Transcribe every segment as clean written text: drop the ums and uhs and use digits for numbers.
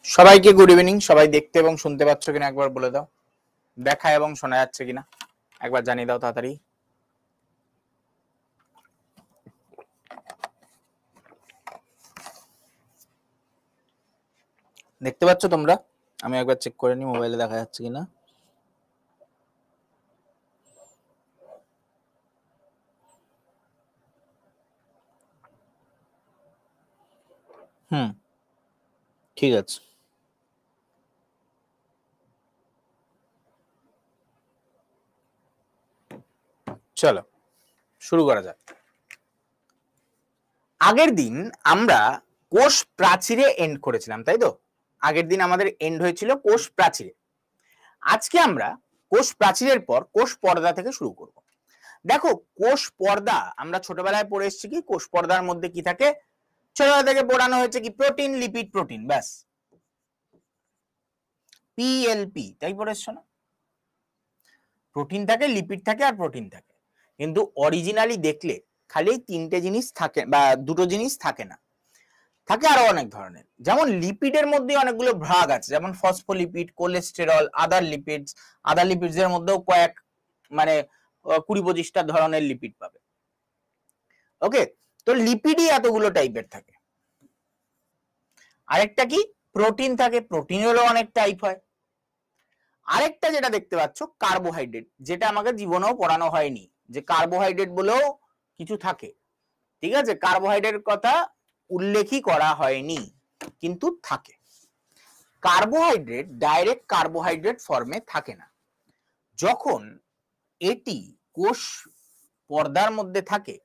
সবাইকে good evening. সবাই দেখতে এবং শুনতে পাচ্ছ কিনা একবার বলে দাও, দেখা এবং শোনা যাচ্ছে কিনা একবার জানিয়ে দাও তাড়াতাড়ি। দেখতে পাচ্ছ তোমরা? আমি একবার চেক করে নি মোবাইলে দেখা যাচ্ছে কিনা। ঠিক আছে, চলো শুরু করা যাক। আগের দিন আমরা কোষ প্রাচীরে এন্ড করেছিলাম, তাই তো? আগের দিন আমাদের এন্ড হয়েছিল কোষ প্রাচীরে। আজকে আমরা কোষ প্রাচীরের পর কোষ পর্দা থেকে শুরু করব। দেখো, কোষ পর্দা আমরা ছোটবেলায় পড়ে এসেছি। কি কোষ পর্দার মধ্যে কি থাকে? ছোটবেলা থেকে পড়ানো হয়েছে কি প্রোটিন, লিপিড, প্রোটিন, ব্যাস পিএলপি, তাই পড়ে এসছো না? প্রোটিন থাকে, লিপিড থাকে আর প্রোটিন থাকে। কিন্তু অরিজিনালি দেখলে খালি তিনটে জিনিস থাকে বা দুটো জিনিস থাকে না, থাকে আরো অনেক ধরনের। যেমন লিপিডের মধ্যে অনেকগুলো ভাগ আছে, যেমন ফসফোলিপিড, কোলেস্টেরল, আদার লিপিডস। আদার লিপিডস এর মধ্যেও কয়েক মানে 20-25টা ধরনের লিপিড পাবে। ওকে, তো লিপিডই এতগুলো টাইপের থাকে। আরেকটা কি প্রোটিন থাকে, প্রোটিনেরও অনেক টাইপ হয়। আরেকটা যেটা দেখতে পাচ্ছ কার্বোহাইড্রেট, যেটা আমাকে জীবনেও পড়ানো হয়নি যে কার্বোহাইড্রেট বলেও কিছু থাকে। ঠিক আছে, কার্বোহাইড্রেটের কথা উল্লেখই করা হয়নি, কিন্তু থাকে। কার্বোহাইড্রেট ডাইরেক্ট কার্বোহাইড্রেট ফর্মে থাকে না। যখন এটি কোষ পর্দার মধ্যে থাকে,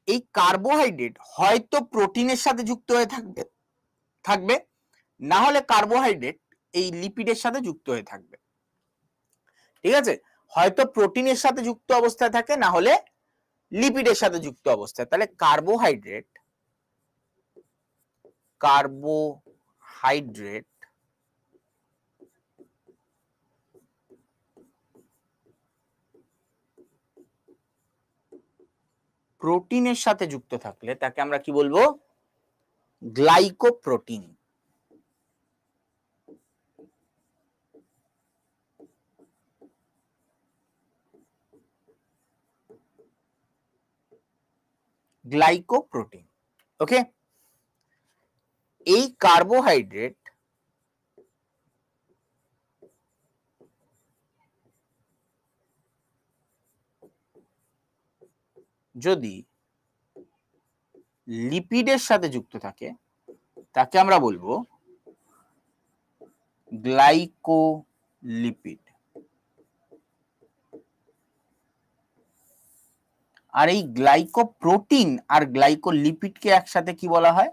এই কার্বোহাইড্রেট হয়তো প্রোটিনের সাথে যুক্ত হয়ে থাকবে, না হলে কার্বোহাইড্রেট এই লিপিডের সাথে যুক্ত হয়ে থাকবে। ঠিক আছে, হয়তো প্রোটিনের সাথে যুক্ত অবস্থায় থাকে, না হলে লিপিডের সাথে যুক্ত অবস্থায়। তাহলে কার্বোহাইড্রেট প্রোটিনের সাথে যুক্ত থাকলে তাকে আমরা কি বলবো? গ্লাইকোপ্রোটিন। গ্লাইকোপ্রোটিন। ওকে, এই কার্বোহাইড্রেট যদি লিপিডের সাথে যুক্ত থাকে তাকে আমরা বলবো গ্লাইকোলিপিড। আর এই গ্লাইকোপ্রোটিন আর গ্লাইকোলিপিডকে একসাথে কি বলা হয়?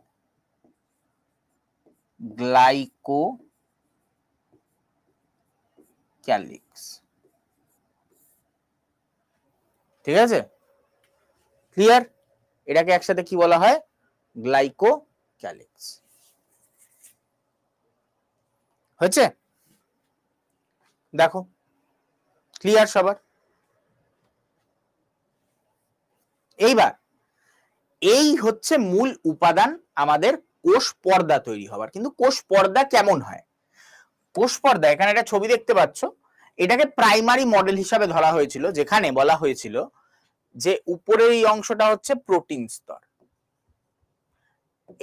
গ্লাইকোক্যালিক্স। ঠিক আছে, ক্লিয়ার? এটাকে একসাথে কি বলা হয়? গ্লাইকোক্যালিক্স। হয়েছে? দেখো, ক্লিয়ার সবার? এইবার এই হচ্ছে মূল উপাদান আমাদের কোষ পর্দা তৈরি হবার। কিন্তু কোষ পর্দা কেমন হয়? কোষ পর্দা, এখানে একটা ছবি দেখতে পাচ্ছ, এটাকে প্রাইমারি মডেল হিসাবে ধরা হয়েছিল, যেখানে বলা হয়েছিল যে উপরের এই অংশটা হচ্ছে প্রোটিন স্তর,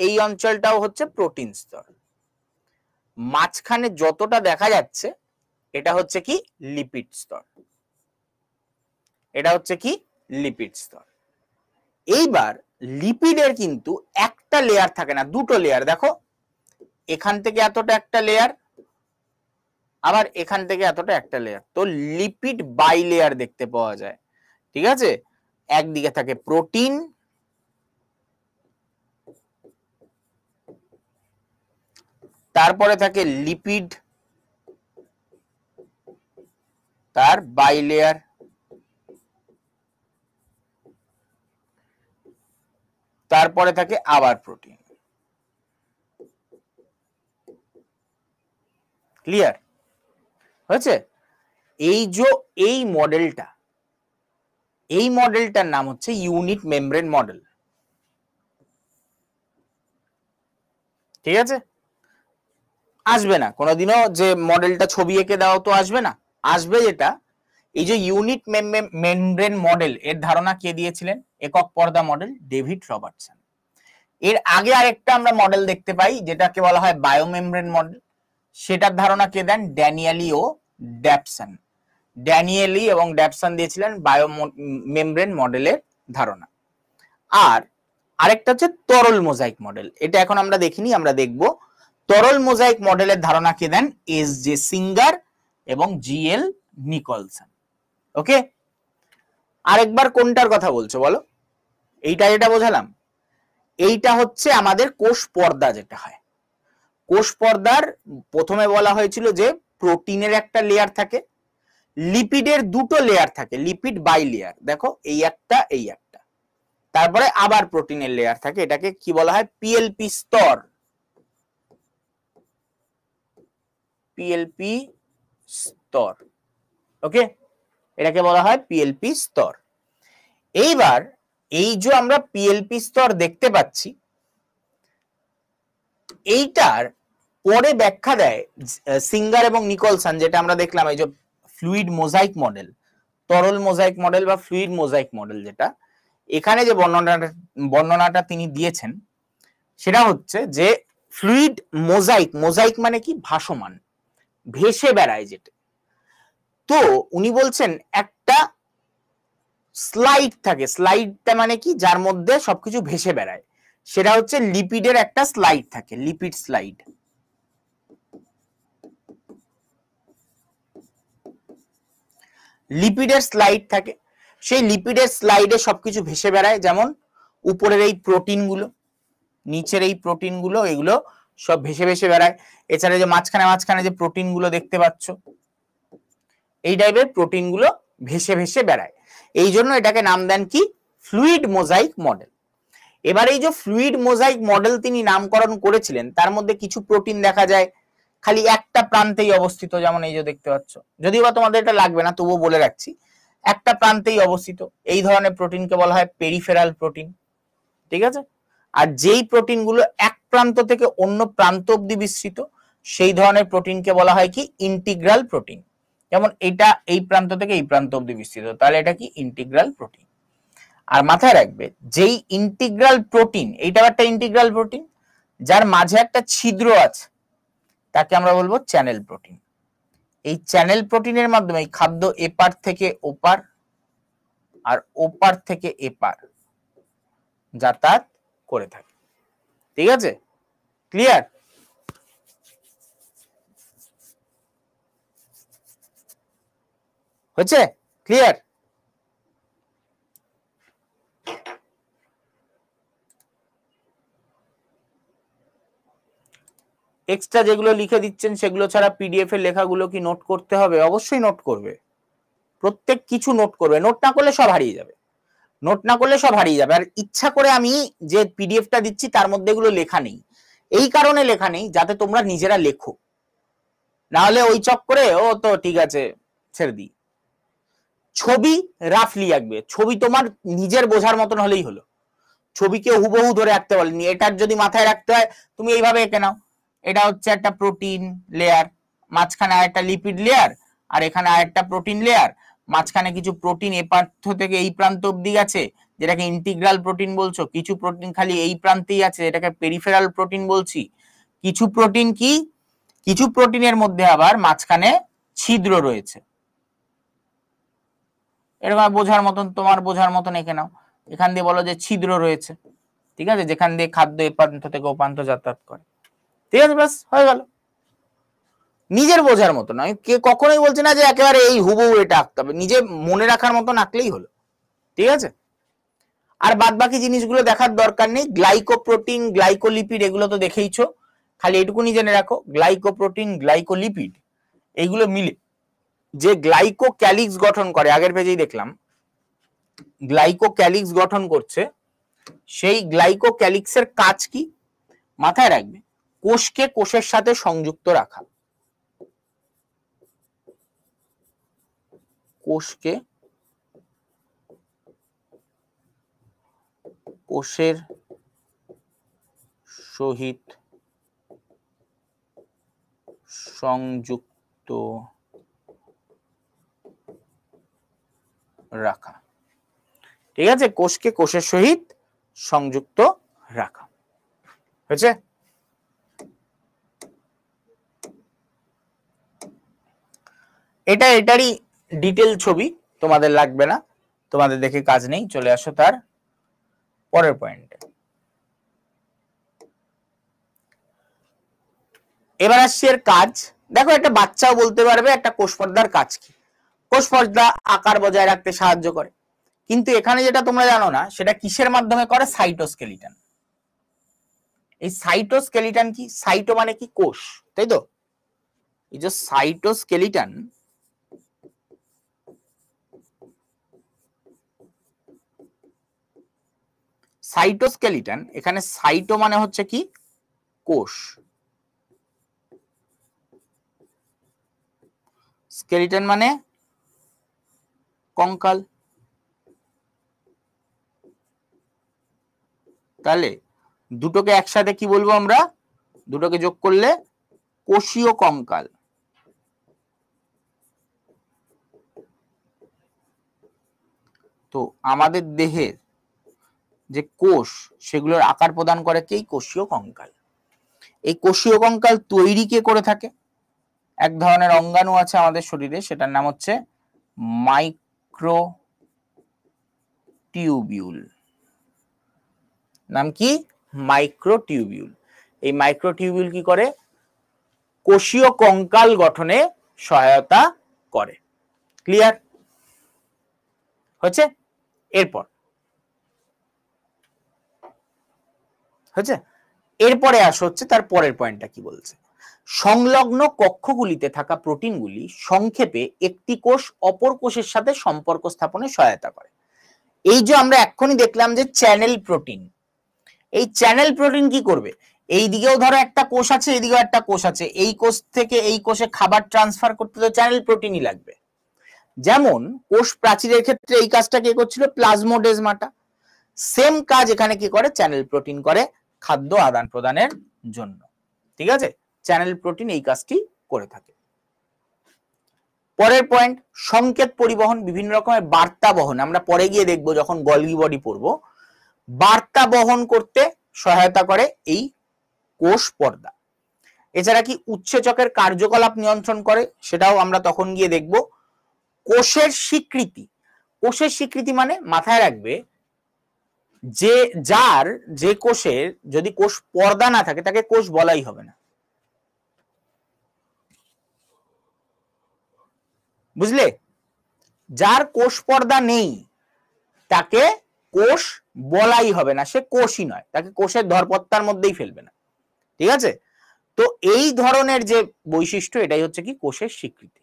এই অঞ্চলটাও হচ্ছে প্রোটিন স্তর, মাঝখানে যতটা দেখা যাচ্ছে এটা হচ্ছে কি লিপিড স্তর। এটা হচ্ছে কি লিপিড স্তর। এইবার লিপিডের কিন্তু একটা লেয়ার থাকে না, দুটো লেয়ার। দেখো, এখান থেকে এতটা একটা লেয়ার, আবার এখান থেকে এতটা একটা লেয়ার। তো লিপিড বাই লেয়ার দেখতে পাওয়া যায়। ঠিক আছে, একদিকে থাকে প্রোটিন, তারপরে থাকে লিপিড, তার বাই লেয়ার, তারপরে থাকে আবার প্রোটিন। ক্লিয়ার হয়েছে? এই মডেলটার নাম হচ্ছে ইউনিট মেমব্রেন মডেল। ঠিক আছে, আসবে না কোনোদিনও, যে মডেলটা ছবি এঁকে দাও তো আসবে না। আসবে যেটা, এই যে ইউনিট মেমব্রেন মডেল, এর ধারণা কে দিয়েছিলেন? একক পর্দা মডেল, ডেভিড রবার্টসন। এর আগে আরেকটা আমরা মডেল দেখতে পাই যেটাকে বলা হয় বায়োমেমব্রেন মডেল, সেটার ধারণা কে দেন? ড্যানিয়েলি ও ড্যাপসন। ড্যানিয়েলি এবং ড্যাপসন দিয়েছিলেন বায়োমেমব্রেন মডেলের ধারণা। আর আরেকটা হচ্ছে তরল মোজাইক মডেল, এটা এখন আমরা দেখিনি, আমরা দেখব। তরল মোজাইক মডেলের ধারণা কে দেন? এস জে সিঙ্গার এবং জি এল নিকলসন। ওকে, আরেকবার কোনটার কথা বলছো বলো? এইটা যেটা বোঝালাম, এইটা হচ্ছে আমাদের কোষ পর্দা যেটা হয়। কোষ পর্দার প্রথমে বলা হয়েছিল যে প্রোটিনের একটা লেয়ার থাকে, লিপিডের দুটো লেয়ার থাকে, লিপিড বাই লেয়ার, দেখো এই একটা এই একটা, তারপরে আবার প্রোটিনের লেয়ার থাকে, এটাকে কি বলা হয়? পিএলপি স্তর। পিএলপি স্তর, ওকে, এটাকে বলা হয় পিএলপি স্তর। এইবার এই যে আমরা পিএলপি স্তর দেখতে পাচ্ছি, এইটার পরে ব্যাখ্যা দেয় সিঙ্গার এবং নিকলসন, যেটা আমরা দেখলাম এই যে ফ্লুইড মোজাইক মডেল, তরল মোজাইক মডেল বা ফ্লুইড মোজাইক মডেল, যেটা এখানে যে বর্ণনাটা তিনি দিয়েছেন সেটা হচ্ছে যে ফ্লুইড মোজাইক, মোজাইক মানে কি? ভাসমান, ভেসে বেড়ায় যেটা। তো উনি বলছেন একটা স্লাইড থাকে, স্লাইডটা মানে কি? যার মধ্যে সবকিছু ভেসে বেড়ায়, সেটা হচ্ছে লিপিডের একটা স্লাইড থাকে, লিপিড স্লাইড। লিপিডের স্লাইড থাকে, সেই লিপিডের স্লাইডে সবকিছু ভেসে বেড়ায়, যেমন উপরের এই প্রোটিনগুলো, নিচের এই প্রোটিনগুলো, এগুলো সব ভেসে ভেসে বেড়ায়। এছাড়া যে মাঝখানে মাঝখানে যে প্রোটিনগুলো দেখতে পাচ্ছ, এই টাইপের প্রোটিনগুলো ভেসে ভেসে বেড়ায়, এই জন্য এটাকে নাম দেন কি? Fluid mosaic model. এবার এই যে ফ্লুইড মোজাইক মডেল তিনি নামকরণ করেছিলেন, তার মধ্যে কিছু প্রোটিন দেখা যায় খালি একটা প্রান্তেই অবস্থিত, যেমন এই যে দেখতে পাচ্ছ, যদিও বা তোমাদের এটা লাগবে না তবুও বলে রাখছি, একটা প্রান্তেই অবস্থিত, এই ধরনের প্রোটিনকে বলা হয় পেরিফেরাল প্রোটিন, ঠিক আছে? আর যেই প্রোটিনগুলো এক প্রান্ত থেকে অন্য প্রান্ত অবধি বিস্তৃত, সেই ধরনের প্রোটিনকে বলা হয় কি? Integral protein. যেমন এটা এই প্রান্ত থেকে এই প্রান্ত অবধি বিস্তৃত, তাহলে এটা কি? Integral protein. আর মাথায় রাখবে, যেই ইন্টিগ্রাল প্রোটিন, এইটা একটা ইন্টিগ্রাল প্রোটিন, যার মাঝে একটা ছিদ্র আছে, তাকে আমরা বলবো চ্যানেল প্রোটিন। এই চ্যানেল প্রোটিনের মাধ্যমে খাদ্য এপার থেকে ওপার আর ওপার থেকে এপার যাতায়াত করে থাকে, ঠিক আছে? ক্লিয়ার? হচ্ছে ক্লিয়ার? এক্সট্রা যেগুলো লিখে দিচ্ছেন সেগুলো ছাড়া পিডিএফ এর লেখাগুলো কি নোট করতে হবে? অবশ্যই নোট করবে, প্রত্যেক কিছু নোট করবে, নোট না করলে সব হারিয়ে যাবে, নোট না করলে সব হারিয়ে যাবে। আর ইচ্ছা করে আমি যে পিডিএফটা দিচ্ছি তার মধ্যে এগুলো লেখা নেই, এই কারণে লেখা নেই যাতে তোমরা নিজেরা লেখো, না হলে ওই চক্করে ও তো ঠিক আছে ছেড়ে দিই। ছবি রাফলি আঁকবে, ছবি তোমার নিজের বোঝার মতন হলেই হলো, ছবিকে হুবহু ধরে আঁকতে বলেনি। এটার যদি মাথায় রাখতে হয় তুমি এইভাবে এঁকে নাও, এটা হচ্ছে একটা প্রোটিন লেয়ার, মাঝখানে আরেকটা লিপিড লেয়ার, আর এখানে আরেকটা প্রোটিন লেয়ার, মাঝখানে কিছু প্রোটিন এ প্রান্ত থেকে এই প্রান্ত অবধি আছে, যেটাকে ইন্টিগ্রাল প্রোটিন বলছো, কিছু প্রোটিন খালি এই প্রান্তেই আছে, এটাকে পেরিফেরাল প্রোটিন বলছি। কিছু প্রোটিন কি? কিছু প্রোটিনের মধ্যে আবার মাঝখানে ছিদ্র রয়েছে, এরকম বোঝার মতন, তোমার বোঝার মতন এঁকে নাও, এখান দিয়ে বলো যে ছিদ্র রয়েছে, ঠিক আছে, যেখান দিয়ে খাদ্য এ প্রান্ত থেকে ও প্রান্ত যাতায়াত করে, ঠিক আছে, ব্যাস হয়ে গেল। নিজের বোঝার মতন, আমি কে কখনোই বলছি না যে একেবারে এই হুবহু এটা আঁকতে হবে, নিজে মনে রাখার মতন আঁকলেই হলো, ঠিক আছে? আর বাদ বাকি জিনিসগুলো দেখার দরকার নেই, গ্লাইকোপ্রোটিন, গ্লাইকোলিপিড এগুলো তো দেখেইছো, খালি এটুকুনি জেনে রাখো, গ্লাইকোপ্রোটিন, গ্লাইকোলিপিড এইগুলো মিলে যে গ্লাইকোক্যালিক্স গঠন করে, আগের পেজেই দেখলাম গ্লাইকোক্যালিক্স গঠন করছে, সেই গ্লাইকোক্যালিক্সের কাজ কি? মাথায় রাখবে, কোষকে কোষের সাথে সংযুক্ত রাখা, কোষকে কোষের সহিত সংযুক্ত রাখা। ঠিক আছে, কোষকে কোষের সহিত সংযুক্ত রাখা হয়েছে। এটারই ডিটেল ছবি, তোমাদের লাগবে না, তোমাদের দেখে কাজ নেই। চলে আসো তার পরের পয়েন্টে। এবার আসছি এর কাজ। দেখো, একটা বাচ্চাও বলতে পারবে একটা কোষ পর্দার কাজ কি। কোষ পর্দা আকার বজায় রাখতে সাহায্য করে, কিন্তু এখানে যেটা তোমরা জানো না সেটা কিসের মাধ্যমে করে, সাইটোস্কেলিটন। এই সাইটোস্কেলিটন কি, সাইটো মানে কি কোষ, তাই তো, এই যে সাইটোস্কেলিটন, সাইটোস্কেলিটন, এখানে সাইটো মানে হচ্ছে কি কোষ, স্কেলিটন মানে কঙ্কাল। তাহলে দুটোকে একসাথে কি বলবো আমরা, দুটোকে যোগ করলে কোষীয় কঙ্কাল। তো আমাদের দেহের যে কোষ সেগুলোর আকার প্রদান করে কে, কোষীয় কঙ্কাল। এই কোষীয় কঙ্কাল তৈরি কে করে থাকে, এক ধরনের অঙ্গাণু আছে আমাদের শরীরে, সেটার নাম হচ্ছে মাইক্রোটিউবিউল। নাম কি, মাইক্রোটিউবিউল। এই মাইক্রোটিউবিউল কি করে, কোষীয় কঙ্কাল গঠনে সহায়তা করে। ক্লিয়ার হচ্ছে? এরপর হচ্ছে, এরপরে আসো হচ্ছে তার পরের পয়েন্টটা কি বলছে। সংলগ্ন কক্ষগুলিতে থাকা প্রোটিনগুলি সংক্ষেপে একটি কোষ অপর কোষের সাথে সম্পর্ক স্থাপনে সহায়তা করে। এই যে আমরা এক্ষুনি দেখলাম যে চ্যানেল প্রোটিন, এই চ্যানেল প্রোটিন কি করবে, এই দিকেও ধরো একটা কোষ আছে, এইদিকেও একটা কোষ আছে, এই কোষ থেকে এই কোষে খাবার ট্রান্সফার করতে তো চ্যানেল প্রোটিনই লাগবে। যেমন কোষ প্রাচীরের ক্ষেত্রে এই কাজটা কে করছিল, প্লাজমোডেজমাটা। সেম কাজ এখানে কি করে, চ্যানেল প্রোটিন করে খাদ্য আদান প্রদানের জন্য। ঠিক আছে, চ্যানেল প্রোটিন এই কাজটি করে থাকে। পরের পয়েন্ট, সংকেত পরিবহন, বিভিন্ন রকমের বার্তা বহন, আমরা পরে গিয়ে দেখবো যখন গলগি বডি পড়বো, বার্তা বহন করতে সহায়তা করে এই কোষ পর্দা। এছাড়া কি উৎসেচকের কার্যকলাপ নিয়ন্ত্রণ করে, সেটাও আমরা তখন গিয়ে দেখব। কোষের স্বীকৃতি, কোষের স্বীকৃতি মানে মাথায় রাখবে যে যার যে কোষের যদি কোষ পর্দা না থাকে তাকে কোষ বলাই হবে না, বুঝলে? যার কোষ পর্দা নেই তাকে কোষ বলাই হবে না, সে কোষই নয়, তাকে কোষের ধরপত্তার মধ্যেই ফেলবে না। ঠিক আছে, তো এই ধরনের যে বৈশিষ্ট্য, এটাই হচ্ছে কি কোষের স্বীকৃতি।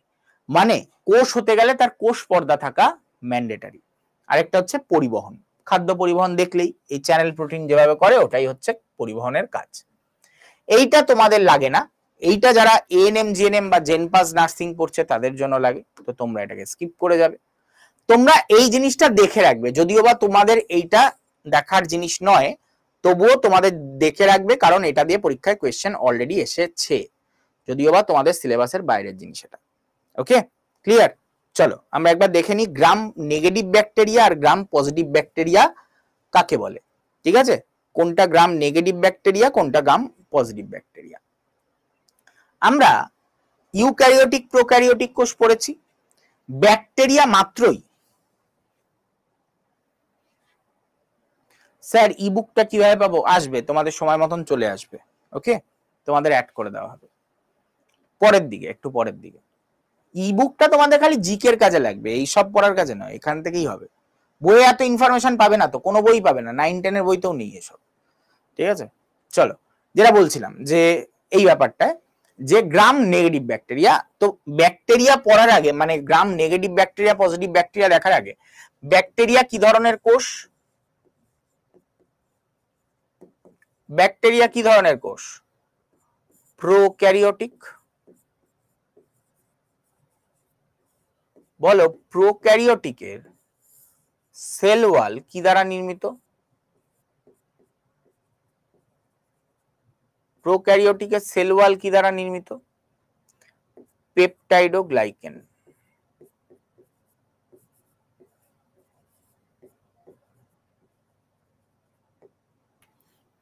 মানে কোষ হতে গেলে তার কোষ পর্দা থাকা ম্যান্ডেটারি। আরেকটা হচ্ছে পরিবহন, খাদ্য পরিবহন দেখলেই এই চ্যানেল প্রোটিন যেভাবে করে ওটাই হচ্ছে পরিবহনের কাজ। এইটা তোমাদের লাগে না, এইটা যারা এএনএম জিএনএম বা জেনপাস নার্সিং পড়ছে তাদের জন্য লাগে, তো তোমরা এটাকে স্কিপ করে যাবে। তোমরা এই জিনিসটা দেখে রাখবে, যদিও বা তোমাদের এইটা দেখার জিনিস নয়, তবুও তোমাদের দেখে রাখবে, কারণ এটা দিয়ে পরীক্ষায় কোয়েশ্চেন অলরেডি এসেছে, যদিও বা তোমাদের সিলেবাসের বাইরের জিনিস এটা। ওকে, ক্লিয়ার? চলো আমরা একবার দেখে নিই গ্রাম নেগেটিভ ব্যাকটেরিয়া আর গ্রাম পজিটিভ ব্যাকটেরিয়া কাকে বলে। ঠিক আছে, কোনটা গ্রাম নেগেটিভ ব্যাকটেরিয়া, কোনটা গ্রাম পজিটিভ ব্যাকটেরিয়া। আমরা ইউক্যারিওটিক প্রোক্যারিওটিক কোষ পড়েছি। ব্যাকটেরিয়া মাত্রই, স্যার ইবুকটা কিভাবে পাবো, আসবে তোমাদের সময় মতন চলে আসবে। ওকে, তোমাদের অ্যাড করে দেওয়া হবে পরের দিকে, একটু পরের দিকে। ইবুকটা তোমাদের খালি জিকের কাজে লাগবে, এই সব পড়ার কাজে নয়, এখান থেকেই হবে। বইয়ে এত ইনফরমেশন পাবে না, তো কোনো বই পাবে না, 9-10 বইতেও নেই এসব। ঠিক আছে, চলো যেটা বলছিলাম যে এই ব্যাপারটা, যে গ্রাম নেগেটিভ ব্যাকটেরিয়া, তো ব্যাকটেরিয়া পড়ার আগে মানে gram negative bacteria positive bacteria দেখার আগে, ব্যাকটেরিয়া কি ধরনের কোষ, ব্যাকটেরিয়া কি ধরনের কোষ, প্রোক্যারিওটিক। বলো প্রোক্যারিওটিকের সেল ওয়াল কি দ্বারা নির্মিত, প্রোক্যারিওটিকের সেল ওয়াল কি দ্বারা নির্মিত, পেপটাইডোগ্লাইকেন।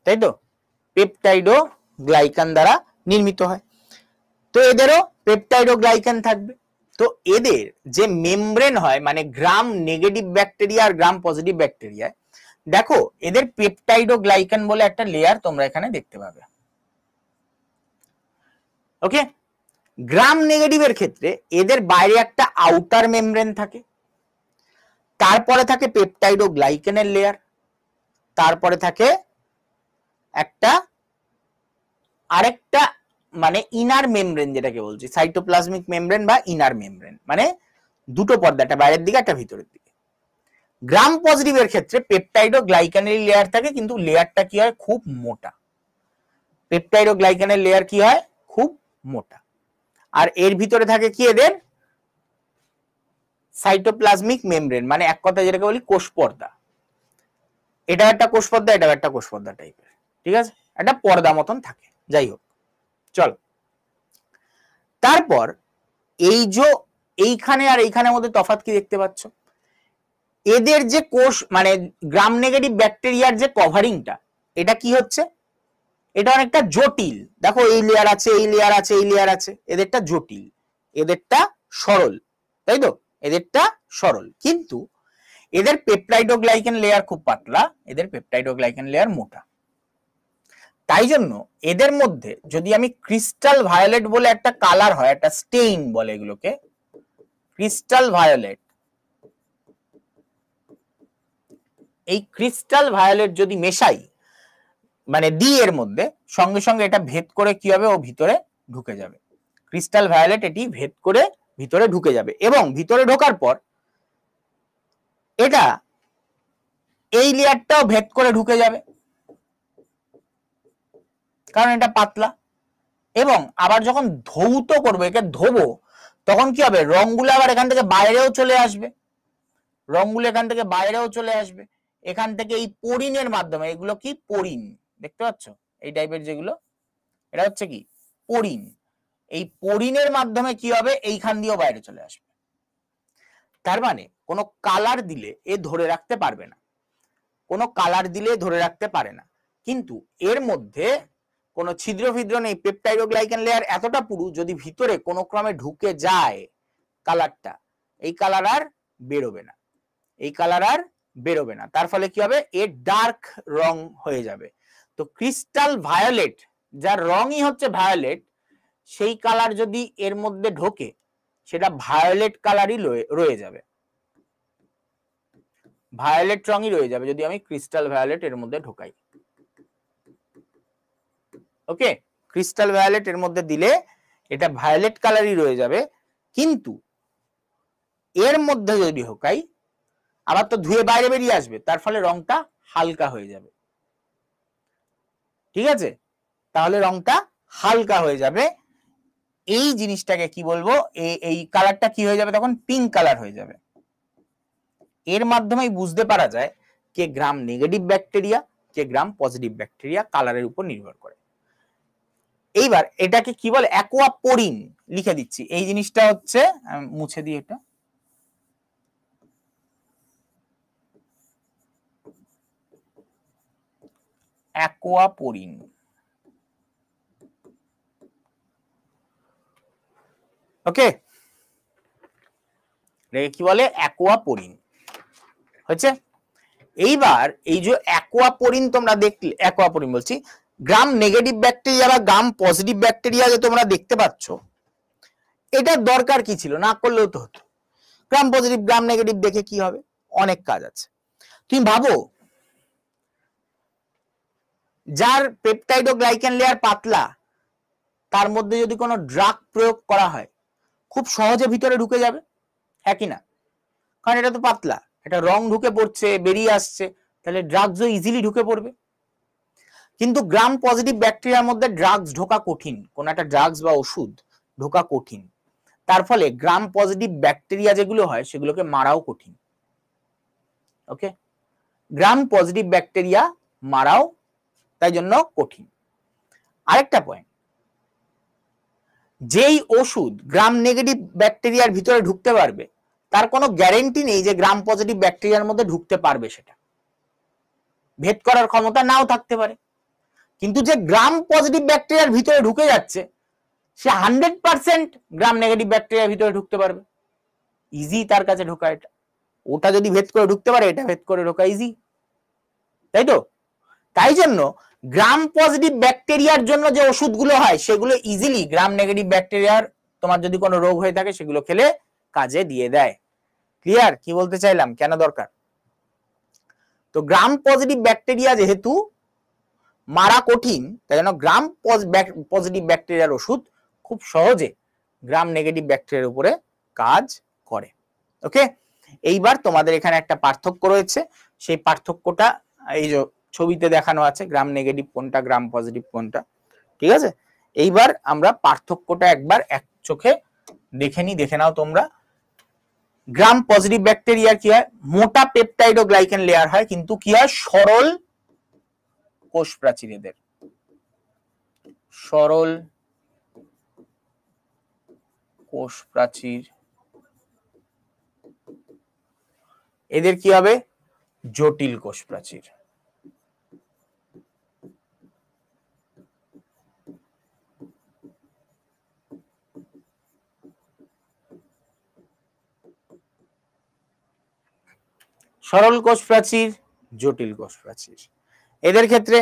তাই তো, পেপটাইডোগ্লাইকান দ্বারা নির্মিত হয়। তো এদেরও পেপটাইডোগ্লাইকান থাকবে। তো এদের যে মেমব্রেন হয়, মানে গ্রাম নেগেটিভ ব্যাকটেরিয়া আর গ্রাম পজিটিভ ব্যাকটেরিয়া, দেখো এদের পেপটাইডোগ্লাইকান বলে একটা লেয়ার তোমরা এখানে দেখতে পাবে। ওকে, গ্রাম নেগেটিভের ক্ষেত্রে এদের বাইরে একটা আউটার মেমব্রেন থাকে, তারপরে থাকে পেপটাইডোগ্লাইকানের লেয়ার, তারপরে থাকে একটা আরেকটা মানে ইনার মেমব্রেন, যেটাকে বলছি সাইটোপ্লাজমিক মেমব্রেন বা ইনার মেমব্রেন, মানে দুটো পর্দা, একটা বাইরের দিকে একটা ভিতরের দিকে। গ্রাম পজিটিভের ক্ষেত্রে পেপটাইডোগ্লাইকানের লেয়ার থাকে, কিন্তু লেয়ারটা কি হয়, খুব মোটা। পেপটাইডোগ্লাইকানের লেয়ার কি হয়, খুব মোটা। আর এর ভিতরে থাকে কি, এদের সাইটোপ্লাজমিক মেমব্রেন, মানে এক কথায় যেটাকে বলি কোষ পর্দা। এটা একটা কোষ পর্দা, এটা একটা কোষ পর্দা টাইপের, ঠিক আছে, একটা পর্দা মতন থাকে। যাই হোক, চল তারপর এই যে এইখানে আর এইখানের মধ্যে তফাৎ কি দেখতে পাচ্ছ? এদের যে কোষ মানে গ্রাম নেগেটিভ ব্যাকটেরিয়ার যে কভারিংটা, এটা কি হচ্ছে, এটা অনেকটা জটিল। দেখো এই লেয়ার আছে, এই লেয়ার আছে, এই লেয়ার আছে, এদেরটা জটিল, এদেরটা সরল, তাই তো, এদেরটা সরল। কিন্তু এদের পেপটাইডোগ্লাইকান লেয়ার খুব পাতলা, এদের পেপটাইডোগ্লাইকান লেয়ার মোটা। তাই জন্য এদের মধ্যে যদি আমি ক্রিস্টাল ভায়োলেট বলে একটা কালার হয়, একটা স্টেইন বলে এগুলোকে, ক্রিস্টাল ভায়োলেট, এই ক্রিস্টাল ভায়োলেট যদি মেশাই মানে দিই এর মধ্যে, সঙ্গে সঙ্গে এটা ভেদ করে কি হবে, ও ভিতরে ঢুকে যাবে। ক্রিস্টাল ভায়োলেট এটি ভেদ করে ভিতরে ঢুকে যাবে, এবং ভিতরে ঢোকার পর এটা এই লেয়ারটাও ভেদ করে ঢুকে যাবে, কারণ এটা পাতলা। এবং আবার যখন ধৌত করবো, একে ধোবো, তখন কি হবে, রংগুলো আবার এখান থেকে বাইরেও চলে আসবে, রংগুলো এখান থেকে বাইরেও চলে আসবে, এখান থেকে এই পরিনের মাধ্যমে। এগুলো কি পরিন, দেখতে পাচ্ছ এই টাইপের যেগুলো, এটা হচ্ছে কি পরিন। এই পরিনের মাধ্যমে কি হবে, এইখান দিয়েও বাইরে চলে আসবে। তার মানে কোনো কালার দিলে এ ধরে রাখতে পারবে না, কোনো কালার দিলে ধরে রাখতে পারে না। কিন্তু এর মধ্যে কোনো ছিদ্র ফিদ্র নেই, পেপটাইডোগ্লাইকান লেয়ার এতটা পুরু, যদি ভিতরে কোনো ক্রমে ঢুকে যায় কালারটা, এই কালার আর বেরোবে না, এই কালার আর বেরোবে না। তার ফলে কি হবে, এর ডার্ক রং হয়ে যাবে। তো ক্রিস্টাল ভায়োলেট, যার রংই হচ্ছে ভায়োলেট, সেই কালার যদি এর মধ্যে ঢোকে, সেটা ভায়োলেট কালারই রয়ে যাবে, ভায়োলেট রঙই রয়ে যাবে যদি আমি ক্রিস্টাল ভায়োলেট এর মধ্যে ঢোকাই। ওকে, ক্রিস্টাল ভায়োলেট এর মধ্যে দিলে এটা ভায়োলেট কালারই রয়ে যাবে। কিন্তু এর মধ্যে যদি ঢোকাই, আবার তো ধুয়ে বাইরে বেরিয়ে আসবে, তার ফলে রংটা হালকা হয়ে যাবে, ঠিক আছে, তাহলে রংটা হালকা হয়ে যাবে। এই জিনিসটাকে কি বলবো, এই কালারটা কি হয়ে যাবে, তখন পিঙ্ক কালার হয়ে যাবে। এর মাধ্যমেই বুঝতে পারা যায় কে গ্রাম নেগেটিভ ব্যাকটেরিয়া, কে গ্রাম পজিটিভ ব্যাকটেরিয়া, কালারের উপর নির্ভর করে। এইবার এটাকে কি বলে, অ্যাকোয়াপোরিন, লিখে দিচ্ছি। এই জিনিসটা হচ্ছে, মুছে দিই এটা, অ্যাকোয়াপোরিন। ওকে, কি বলে, অ্যাকোয়াপোরিন হচ্ছে। এইবার এই যে অ্যাকোয়াপোরিন তোমরা দেখলে, অ্যাকোয়াপোরিন বলছি, গ্রাম নেগেটিভ ব্যাকটেরিয়া বা গ্রাম পজিটিভ ব্যাকটেরিয়া যে তোমরা দেখতে পাচ্ছ, এটার দরকার কি ছিল, না করলেও তো হতো। গ্রাম পজিটিভ গ্রাম নেগেটিভ দেখে কি হবে, অনেক কাজ আছে। তুমি ভাবো, যার পেপটাইডোগ্লাইকান লেয়ার পাতলা, তার মধ্যে যদি কোনো ড্রাগ প্রয়োগ করা হয়, খুব সহজে ভিতরে ঢুকে যাবে, হ্যাঁ কি না? কারণ এটা তো পাতলা, এটা রং ঢুকে পড়ছে, বেরিয়ে আসছে, তাহলে ড্রাগসও ইজিলি ঢুকে পড়বে। কিন্তু গ্রাম পজিটিভ ব্যাকটেরিয়ার মধ্যে ড্রাগস ঢোকা কঠিন, কোন একটা ড্রাগস বা ওষুধ ঢোকা কঠিন। তার ফলে গ্রাম পজিটিভ ব্যাকটেরিয়া যেগুলো হয়, সেগুলোকে মারাও কঠিন। ওকে, গ্রাম পজিটিভ ব্যাকটেরিয়া মারাও তাই জন্য কঠিন। আরেকটা পয়েন্ট, যেই ওষুধ গ্রাম নেগেটিভ ব্যাকটেরিয়ার ভিতরে ঢুকতে পারবে তার কোনো গ্যারেন্টি নেই যে গ্রাম পজিটিভ ব্যাকটেরিয়ার মধ্যে ঢুকতে পারবে, সেটা ভেদ করার ক্ষমতা নাও থাকতে পারে। কিন্তু যে গ্রাম পজিটিভ ব্যাকটেরিয়ার ভিতরে ঢুকে যাচ্ছে সে 100% গ্রাম নেগেটিভ ব্যাকটেরিয়ার ভিতরে ঢুকতে পারবে, ইজি তার কাছে ঢোকা। এটা ওটা যদি ভেদ করে ঢুকতে পারে এটা ভেদ করে ঢোকা ইজি, তাই তো? তাই জন্য গ্রাম পজিটিভ ব্যাকটেরিয়ার জন্য যে ওষুধগুলো হয় সেগুলো ইজিলি গ্রাম নেগেটিভ ব্যাকটেরিয়ার, তোমার যদি কোনো রোগ হয়ে থাকে সেগুলো খেলে কাজে দিয়ে দেয়। ক্লিয়ার কি বলতে চাইলাম, কেন দরকার? তো গ্রাম পজিটিভ ব্যাকটেরিয়া যেহেতু মারা কঠিন, তাই জন্য গ্রাম পজিটিভ ব্যাকটেরিয়ার ওষুধ খুব সহজে গ্রাম নেগেটিভ ব্যাকটেরিয়ার উপরে কাজ করে। ওকে, এইবার তোমাদের এখানে একটা পার্থক্য রয়েছে, সেই পার্থক্যটা এই যে ছবিতে দেখানো আছে, গ্রাম নেগেটিভ কোনটা গ্রাম পজিটিভ কোনটা, ঠিক আছে? এইবার আমরা পার্থক্যটা একবার এক চোখে দেখে নাও তোমরা। গ্রাম পজিটিভ ব্যাকটেরিয়ার কি হয়, মোটা পেপটাইড ও গ্লাইকেন লেয়ার হয়, কিন্তু কি হয় সরল কোষ প্রাচীর, এদের সরল কোষ প্রাচীর। এদের কি হবে জটিল কোষ প্রাচীর। সরল কোষ প্রাচীর, জটিল কোষ প্রাচীর, এদের ক্ষেত্রে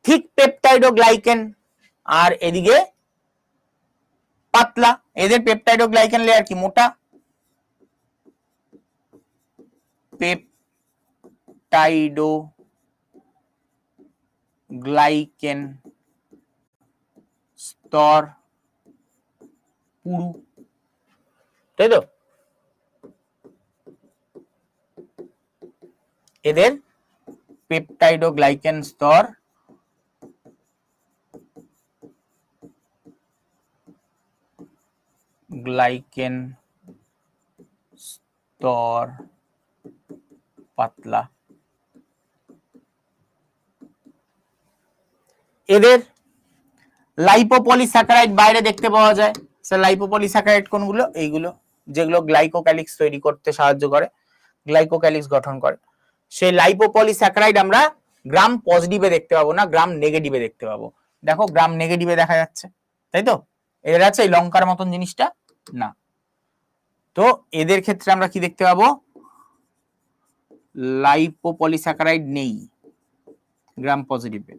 ঠিক পেপটাইড ও গ্লাইকেন, আর এদিকে পাতলা। এদের পেপটাইড ও গ্লাইকেন লেয়ার কি মোটা, পেপটাইড ও গ্লাইকেন স্তর পুরু, তাই তো? এদের পেপটাইড ও গ্লাইকেন স্তর পাতলা। এদের লাইপোপলিস্যাকারাইড বাইরে দেখতে পাওয়া যায়। লাইপোপলিস্যাকারাইড কোনগুলো, এইগুলো যেগুলো গ্লাইকোক্যালিক্স তৈরি করতে সাহায্য করে, গ্লাইকোক্যালিক্স গঠন করে। সেই লাইপোপলিস্যাকারাইড আমরা গ্রাম পজিটিভে দেখতে পাবো না, গ্রাম নেগেটিভে দেখতে পাবো। দেখো গ্রাম নেগেটিভে দেখা যাচ্ছে, তাই তো? এদের আছে এই লঙ্কার মতন জিনিসটা না। তো এদের ক্ষেত্রে আমরা কি দেখতে পাবো, লাইপোপলিস্যাকারাইড নেই গ্রাম পজিটিভে।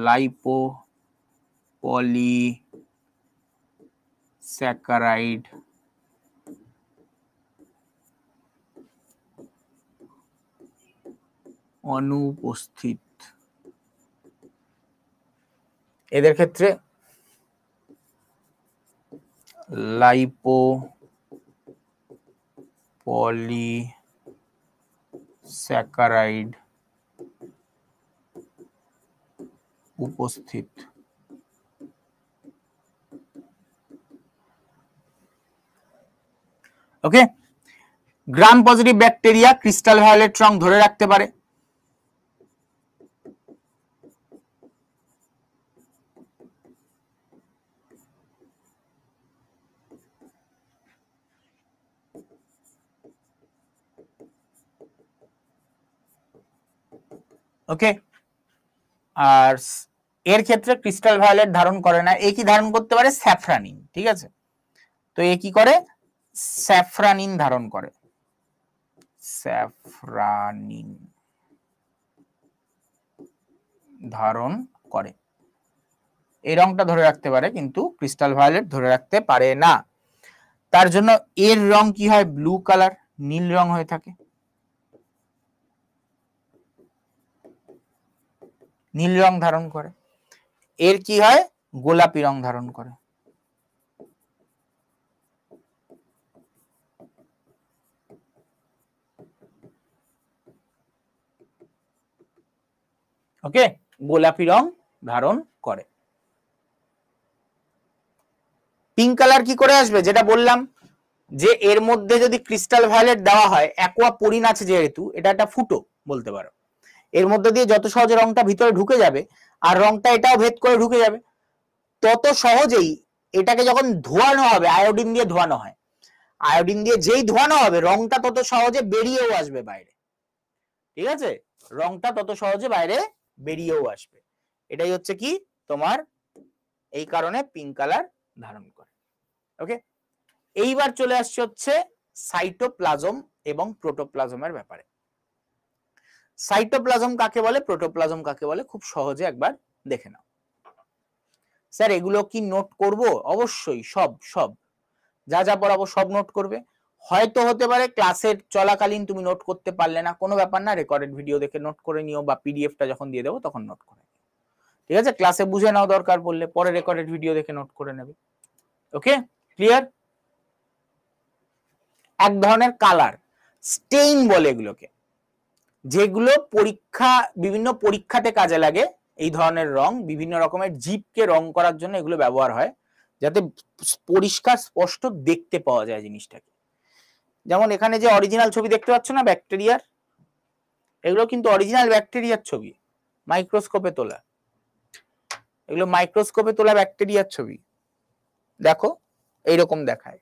লাইপোপলিস্যাকারাইড অনুপস্থিত। এদের ক্ষেত্রে লাইপোপলিস্যাকারাইড উপস্থিত। Okay, gram positive bacteria crystal violet রং ধরে রাখতে পারে। ওকে, আর এর ক্ষেত্রে ক্রিস্টাল ভায়োলেট ধারণ করে না। এ কি ধারণ করতে পারে, স্যাফরানিন, ঠিক আছে? তো এ কি করে, স্যাফরানিন ধারণ করে, স্যাফরানিন ধারণ করে। এই রংটা ধরে রাখতে পারে কিন্তু ক্রিস্টাল ভায়োলেট ধরে রাখতে পারে না। তার জন্য এর রং কি হয়, ব্লু কালার, নীল রং হয়ে থাকে, নীল রং ধারণ করে। এর কি হয়, গোলাপি রং ধারণ করে। ওকে, গোলাপি রং ধারণ করে। পিঙ্ক কালার কি করে আসবে, যেটা বললাম যে এর মধ্যে যদি ক্রিস্টাল ভায়োলেট দেওয়া হয়, অ্যাকোয়াপোরিন আছে যেহেতু, এটা একটা ফুটো বলতে পারো, এর মধ্যে দিয়ে যত সহজে রংটা ভিতরে ঢুকে যাবে আর রংটা এটাও ভেদ করে ঢুকে যাবে। তত সহজেই এটাকে যখন ধোয়ানো হবে, আয়োডিন দিয়ে ধোয়ানো হয়, আয়োডিন দিয়ে যেই ধোয়ানো হবে রংটা তত সহজে বেরিয়েও আসবে বাইরে। ঠিক আছে, রংটা তত সহজে বাইরে বেরিয়েও আসবে। এটাই হচ্ছে কি তোমার, এই কারণে পিঙ্ক কালার ধারণ করে। ওকে, এইবার চলে আসছে হচ্ছে সাইটোপ্লাজম এবং প্রোটোপ্লাজমের ব্যাপারে। সাইটোপ্লাজম কাকে বলে, প্রোটোপ্লাজম কাকে বলে, খুব সহজে একবার দেখে নাও। স্যার এগুলো কি নোট করব? অবশ্যই, সব সব যা যা পড়াবো সব নোট করবে। হয়তো হতে পারে ক্লাসের চলাকালীন তুমি নোট করতে পারলে না, কোনো ব্যাপার না, রেকর্ডেড ভিডিও দেখে নোট করে নিও, বা পিডিএফটা যখন দিয়ে দেবো তখন নোট করে। ঠিক আছে, ক্লাসে বুঝে নাও, দরকার পড়লে পরে রেকর্ডেড ভিডিও দেখে নোট করে নেবে। ওকে, ক্লিয়ার? এক ধরনের কালার, স্টেইন বলে এগুলোকে, যেগুলো বিভিন্ন পরীক্ষাতে কাজে লাগে। এই ধরনের রং বিভিন্ন রকমের জীবকে রং করার জন্য এগুলো ব্যবহার হয়, যাতে পরিষ্কার স্পষ্ট দেখতে পাওয়া যায় জিনিসটাকে। যেমন এখানে যে অরিজিনাল ছবি দেখতে পাচ্ছ না ব্যাকটেরিয়ার, এগুলো কিন্তু অরিজিনাল ব্যাকটেরিয়ার ছবি, মাইক্রোস্কোপে তোলা। এগুলো মাইক্রোস্কোপে তোলা ব্যাকটেরিয়ার ছবি। দেখো এইরকম দেখায়।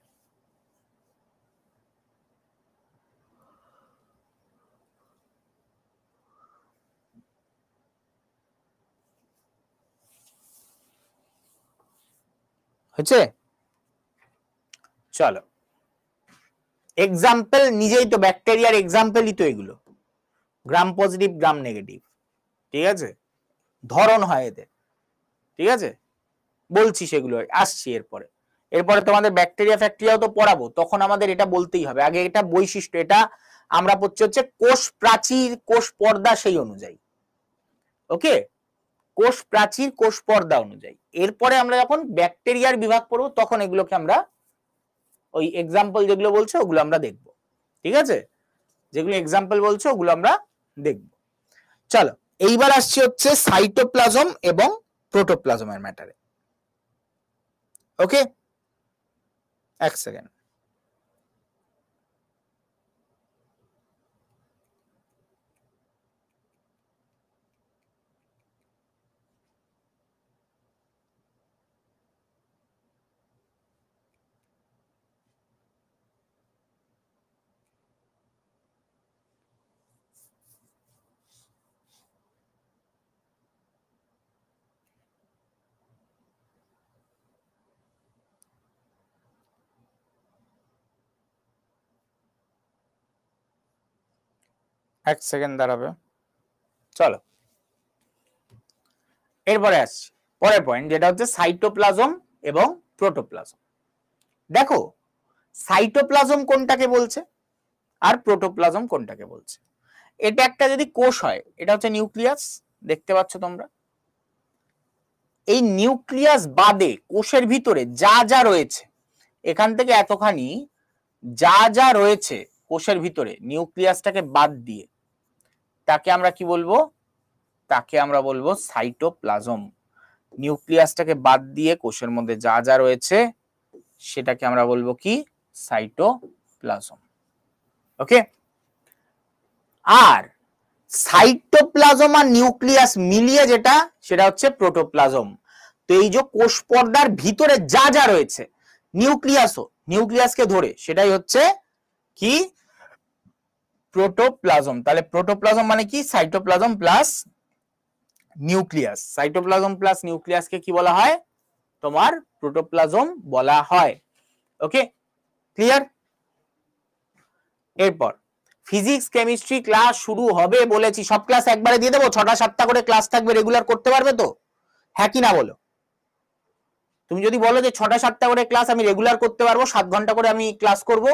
হচ্ছে? চলো এক্সাম্পল, নিজেই তো ব্যাকটেরিয়ার এক্সাম্পলই তো এগুলো, গ্রাম পজিটিভ গ্রাম নেগেটিভ। ঠিক আছে, ধরন হয় এদের। ঠিক আছে, বলছি সেগুলো আসছি এরপরে। এরপরে তোমাদের ব্যাকটেরিয়া ফ্যাকটেরিয়াও তো পড়াবো, তখন আমাদের এটা বলতেই হবে। আগে এটা বৈশিষ্ট্য, এটা আমরা পড়ছি হচ্ছে কোষ প্রাচীর, কোষ পর্দা, সেই অনুযায়ী। ওকে, কোষ প্রাচীর, কোষ পর্দা অনুযায়ী। এরপরে আমরা যখন ব্যাকটেরিয়ার বিভাগ পড়বো তখন এগুলোকে আমরা ওই এক্সাম্পল যেগুলো বলছো ওগুলো আমরা দেখব। ঠিক আছে, যেগুলো এক্সাম্পল বলছো ওগুলো আমরা দেখব। চলো এইবার আসছে হচ্ছে সাইটোপ্লাজম এবং প্রোটোপ্লাজমের ম্যাটারে। ওকে, এক সেকেন্ড। এক সেকেন্ড দাঁড়াবে। চলো এরপরে আসছি পরের পয়েন্ট, যেটা হচ্ছে সাইটোপ্লাজম এবং প্রোটোপ্লাজম। দেখো সাইটোপ্লাজম কোনটাকে বলছে আর প্রোটোপ্লাজম কোনটাকে বলছে। এটা একটা যদি কোষ হয়, এটা হচ্ছে নিউক্লিয়াস, দেখতে পাচ্ছ তোমরা। এই নিউক্লিয়াস বাদে কোষের ভিতরে যা যা রয়েছে, এখান থেকে এতখানি যা যা রয়েছে কোষের ভিতরে নিউক্লিয়াসটাকে বাদ দিয়ে, তাকে আমরা কি বলবো? তাকে আমরা বলবো সাইটোপ্লাজম। নিউক্লিয়াসটাকে বাদ দিয়ে কোষের মধ্যে যা যা রয়েছে সেটাকে আমরা বলবো কি? সাইটোপ্লাজম। ওকে, আর সাইটোপ্লাজম আর নিউক্লিয়াস মিলিয়ে যেটা, সেটা হচ্ছে প্রোটোপ্লাজম। তো এই যে কোষ পর্দার ভিতরে যা যা রয়েছে, নিউক্লিয়াসকে ধরে, সেটাই হচ্ছে কি? প্রোটোপ্লাজম। তাহলে প্রোটোপ্লাজম মানে কি? Cytoplasm plus nucleus. Cytoplasm plus নিউক্লিয়াসকে কি বলা হয়? তোমার প্রোটোপ্লাজম বলা হয়। Okay, clear? এরপর ফিজিক্স কেমিস্ট্রি ক্লাস শুরু হবে বলেছি, সব ক্লাস একবারে দিয়ে দেবো, 6টা 7টা করে ক্লাস থাকবে, রেগুলার করতে পারবে তো? হ্যাঁ কি না বলো? তুমি যদি বলো যে 6টা 7টা করে ক্লাস আমি রেগুলার করতে পারবো, 7 ঘন্টা করে আমি ক্লাস করব,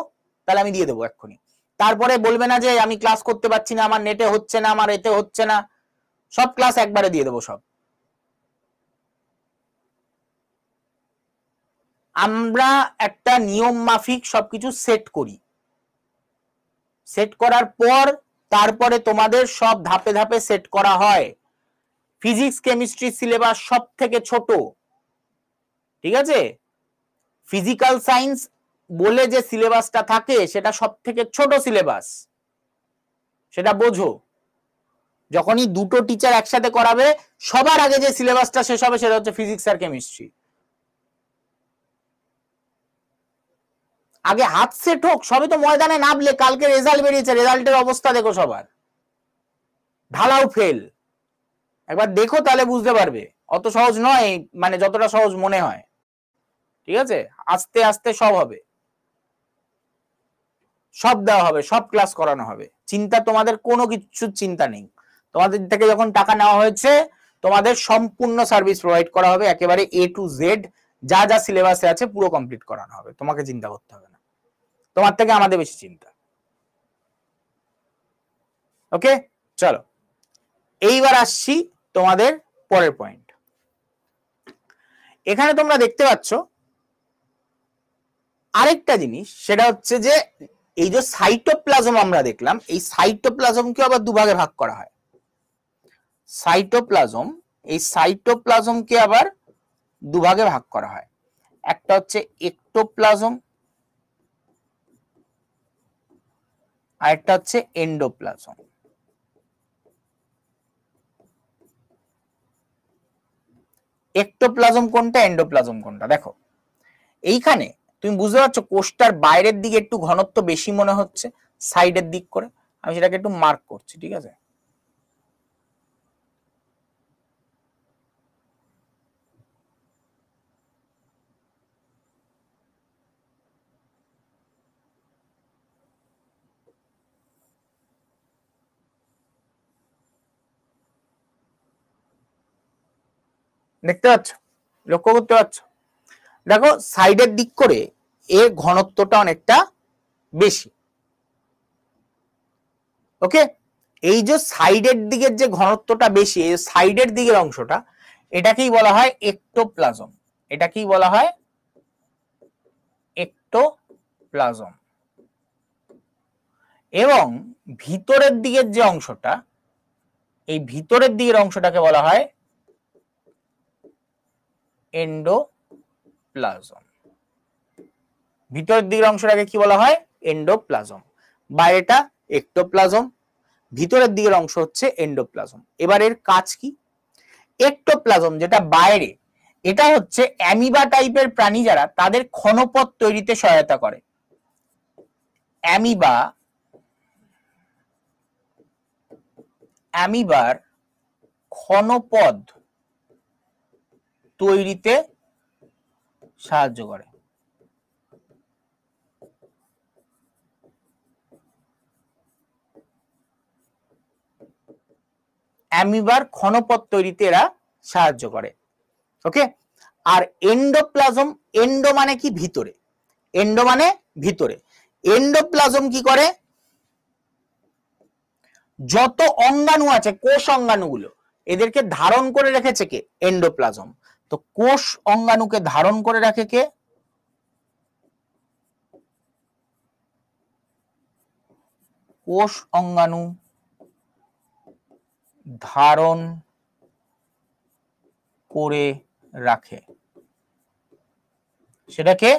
তাহলে আমি দিয়ে দেবো এক্ষুনি। তারপরে বলবে না যে আমি ক্লাস করতে পারছি না, আমার নেটে হচ্ছে না, আমার এতে হচ্ছে না, সব ক্লাস একবারে দিয়ে দেবো সব। আমরা একটা নিয়ম মাফিক সবকিছু সেট করি, সেট করার পর তারপরে তোমাদের সব ধাপে ধাপে সেট করা হয়। ফিজিক্স কেমিস্ট্রি সিলেবাস সব থেকে ছোট। ঠিক আছে, ফিজিক্যাল সায়েন্স বলে যে সিলেবাসটা থাকে সেটা সব থেকে ছোট সিলেবাস, সেটা বোঝো। যখনই দুটো টিচার একসাথে করাবে, সবার আগে যে সিলেবাসটা শেষ হবে সেটা হচ্ছে ফিজিক্স আর কেমিস্ট্রি। আগে হাত সেট হোক, সবে তো ময়দানে নামলে, কালকে রেজাল্ট বেরিয়েছে, রেজাল্টের অবস্থা দেখো সবার, ঢালাও ফেল। একবার দেখো তাহলে বুঝতে পারবে, অত সহজ নয় মানে যতটা সহজ মনে হয়। ঠিক আছে, আস্তে আস্তে সব হবে, সব দেওয়া হবে, সব ক্লাস করানো হবে, চিন্তা তোমাদের কোনো কিছু চিন্তা নেই। তোমাদের থেকে যখন টাকা নেওয়া হয়েছে তোমাদের সম্পূর্ণ সার্ভিস প্রোভাইড করা হবে, একেবারে A to Z যা যা সিলেবাসে আছে পুরো কমপ্লিট করানো হবে, তোমাকে চিন্তা করতে হবে না, তোমার থেকে আমাদের বেশি চিন্তা। ওকে, চলো এইবার আসছি তোমাদের পরের পয়েন্ট। এখানে তোমরা দেখতে পাচ্ছ আরেকটা জিনিস, সেটা হচ্ছে যে এই যে সাইটোপ্লাজম আমরা দেখলাম, এই সাইটোপ্লাজমকে আবার দুভাগে ভাগ করা হয়। সাইটোপ্লাজম, এই সাইটোপ্লাজমকে আবার দুভাগে ভাগ করা হয়, একটা হচ্ছে একটোপ্লাজম আর একটা হচ্ছে এন্ডোপ্লাজম। একটোপ্লাজম কোনটা, এন্ডোপ্লাজম কোনটা? দেখো এইখানে তুমি বুঝতে পারছো কোষটার বাইরের দিকে একটু ঘনত্ব বেশি মনে হচ্ছে, সাইডের দিক করে, আমি সেটাকে একটু মার্ক করছি, ঠিক আছে? দেখতে পাচ্ছ, লক্ষ্য করতে পারছো? দেখো সাইডের দিক করে এর ঘনত্বটা অনেকটা বেশি। ওকে, এই যে সাইডের দিকের যে ঘনত্বটা বেশি, এই সাইডের দিকের অংশটা, এটাকেই বলা হয় একটোপ্লাজম। এটাকেই বলা হয় একটোপ্লাজম। এবং ভিতরের দিকের যে অংশটা, এই ভিতরের দিকের অংশটাকে বলা হয় এন্ডোপ্লাজম। ভিতরের দিকের অংশটাকে কি বলা হয়? এন্ডোপ্লাজম। বাইরেটা একটোপ্লাজম, ভিতরের দিকের অংশ হচ্ছে এন্ডোপ্লাজম। এবার এর কাজ কি? একটোপ্লাজম যেটা বাইরে, এটা হচ্ছে অ্যামিবা টাইপের প্রাণী যারা, তাদের ক্ষণপথ তৈরিতে সহায়তা করে। অ্যামিবার ক্ষণপদ তৈরিতে সাহায্য করে। অ্যামিবার ক্ষণপথ তৈরিতে এরা সাহায্য করে। ওকে, আর এন্ডোপ্লাজম, এন্ডো মানে কি? ভিতরে। এন্ডো মানে ভিতরে। এন্ডোপ্লাজম কি করে? যত অঙ্গাণু আছে, কোষ অঙ্গাণুগুলো, এদেরকে ধারণ করে রেখেছে কে? এন্ডোপ্লাজম। তো কোষ অঙ্গাণুকে ধারণ করে রাখে কে? কোষ অঙ্গাণু ধারণ করে রাখে, সেটাকে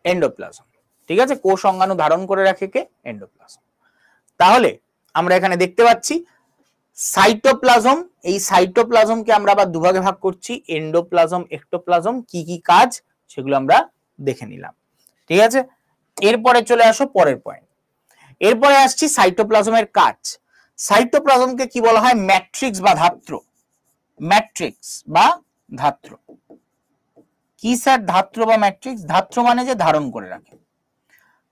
এন্ডোপ্লাজম। ঠিক আছে, কোষ অঙ্গাণু ধারণ করে রাখে কে? এন্ডোপ্লাজম। তাহলে আমরা এখানে দেখতে পাচ্ছি সাইটোপ্লাজম, এই সাইটোপ্লাজমকে আমরা আবার দুভাগে ভাগ করছি, এন্ডোপ্লাজম, একটোপ্লাজম। কি কি কাজ সেগুলো আমরা দেখে নিলাম। ঠিক আছে, এরপরে চলে আসো পরের পয়েন্ট। এরপরে আসছি সাইটোপ্লাজমের কাজ। সাইটোপ্লাজমকে কি বলা হয়? ম্যাট্রিক্স বা ধাত্র। ম্যাট্রিক্স বা ধাত্র কি স্যার? ধাত্র বা ম্যাট্রিক্স? ধাত্র মানে যে ধারণ করে রাখে।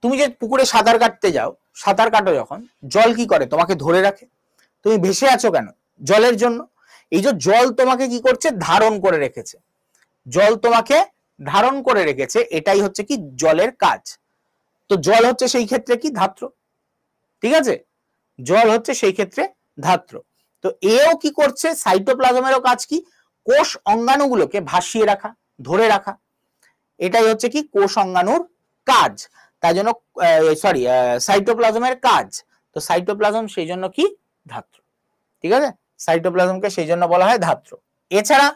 তুমি যে পুকুরে সাঁতার কাটতে যাও, সাঁতার কাটো যখন, জল কি করে? তোমাকে ধরে রাখে। তুমি ভেসে আছো কেন? জলের জন্য। এই যে জল তোমাকে কি করছে? ধারণ করে রেখেছে। জল তোমাকে ধারণ করে রেখেছে, এটাই হচ্ছে কি জলের কাজ। তো জল হচ্ছে সেই ক্ষেত্রে কি? ধাত্র। ঠিক আছে, জল হচ্ছে সেই ক্ষেত্রে ধাত্র। তো এও কি করছে? সাইটোপ্লাজমেরও কাজ কি? কোষ অঙ্গাণুগুলোকে ভাসিয়ে রাখা, ধরে রাখা। এটাই হচ্ছে কি কোষ অঙ্গাণুর কাজ। তাই জন্য সরি, সাইটোপ্লাজমের কাজ। তো সাইটোপ্লাজম সেই জন্য কি? ধাত্র। ঠিক আছে, সাইটোপ্লাজমকে সেই জন্য বলা হয় ধাত্র। এছাড়া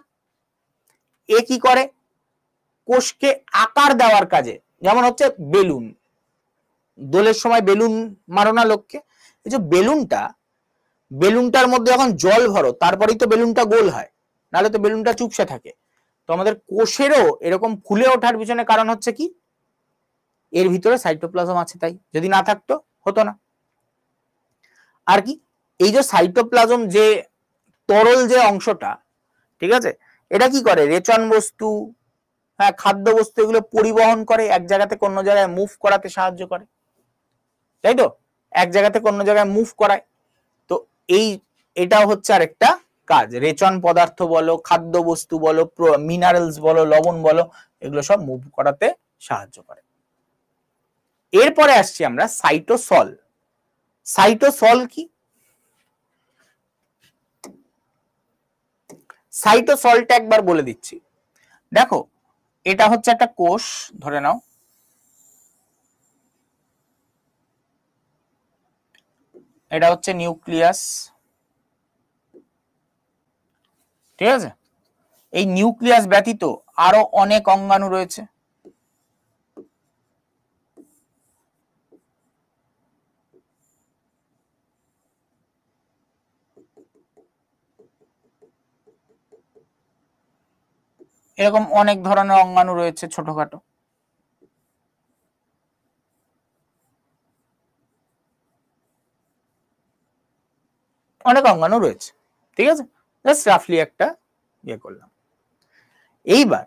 এ কি করে? কোষকে আকার দেওয়ার কাজে, যেমন হচ্ছে বেলুন। দোলের সময় বেলুন মারো না লোককে? এই যে বেলুনটার মধ্যে যখন জল ভরো, তারপরেই তো বেলুনটা গোল হয়, নাহলে তো বেলুনটা চুপসে থাকে। তো আমাদের কোষেরও এরকম ফুলে ওঠার পিছনে কারণ হচ্ছে কি, এর ভিতরে সাইটোপ্লাজম আছে, তাই। যদি না থাকতো হতো না। আর কি, এই যে সাইটোপ্লাজম যে তরল যে অংশটা, ঠিক আছে, এটা কি করে, রেচন বস্তু, হ্যাঁ, খাদ্য বস্তু, এগুলো পরিবহন করে, এক জায়গা থেকে অন্য জায়গায় মুভ করাতে সাহায্য করে, তাই তো, এক জায়গা থেকে অন্য জায়গায় মুভ করায়। তো এটাও হচ্ছে আরেকটা কাজ, রেচন পদার্থ বলো, খাদ্য বস্তু বলো, মিনারেলস বলো, লবণ বলো, এগুলো সব মুভ করাতে সাহায্য করে। এরপরে আসছি আমরা সাইটোসল। সাইটোসল কি? সাইটোসলটা একবার বলে দিচ্ছি। দেখো, এটা হচ্ছে একটা কোষ, ধরে নাও, এটা হচ্ছে নিউক্লিয়াস, ঠিক আছে। এই নিউক্লিয়াস ব্যতীত আরো অনেক অঙ্গাণু রয়েছে। এরকম অনেক ধরনের অঙ্গাণু রয়েছে, ছোটখাটো। অনেক অঙ্গাণু রয়েছে, ঠিক আছে, জাস্ট রাফলি একটা ইয়ে করলাম। এইবার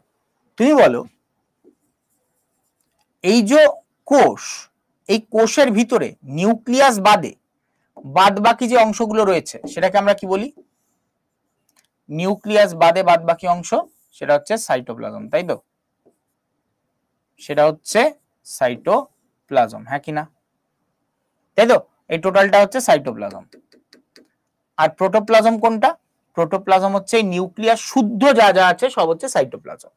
তুমি বলো, এই যে কোষ, এই কোষের ভিতরে নিউক্লিয়াস বাদে বাদ বাকি যে অংশগুলো রয়েছে সেটাকে আমরা কি বলি? নিউক্লিয়াস বাদে বাদ বাকি অংশ, সেটা হচ্ছে সাইটোপ্লাজম, তাই তো, সেটা হচ্ছে সাইটোপ্লাজম, হ্যাঁ কি না, তাই তো, এই টোটালটা হচ্ছে সাইটোপ্লাজম। আর প্রোটোপ্লাজম কোনটা? প্রোটোপ্লাজম হচ্ছে নিউক্লিয়াস শুদ্ধ যা যা আছে সব হচ্ছে সাইটোপ্লাজম,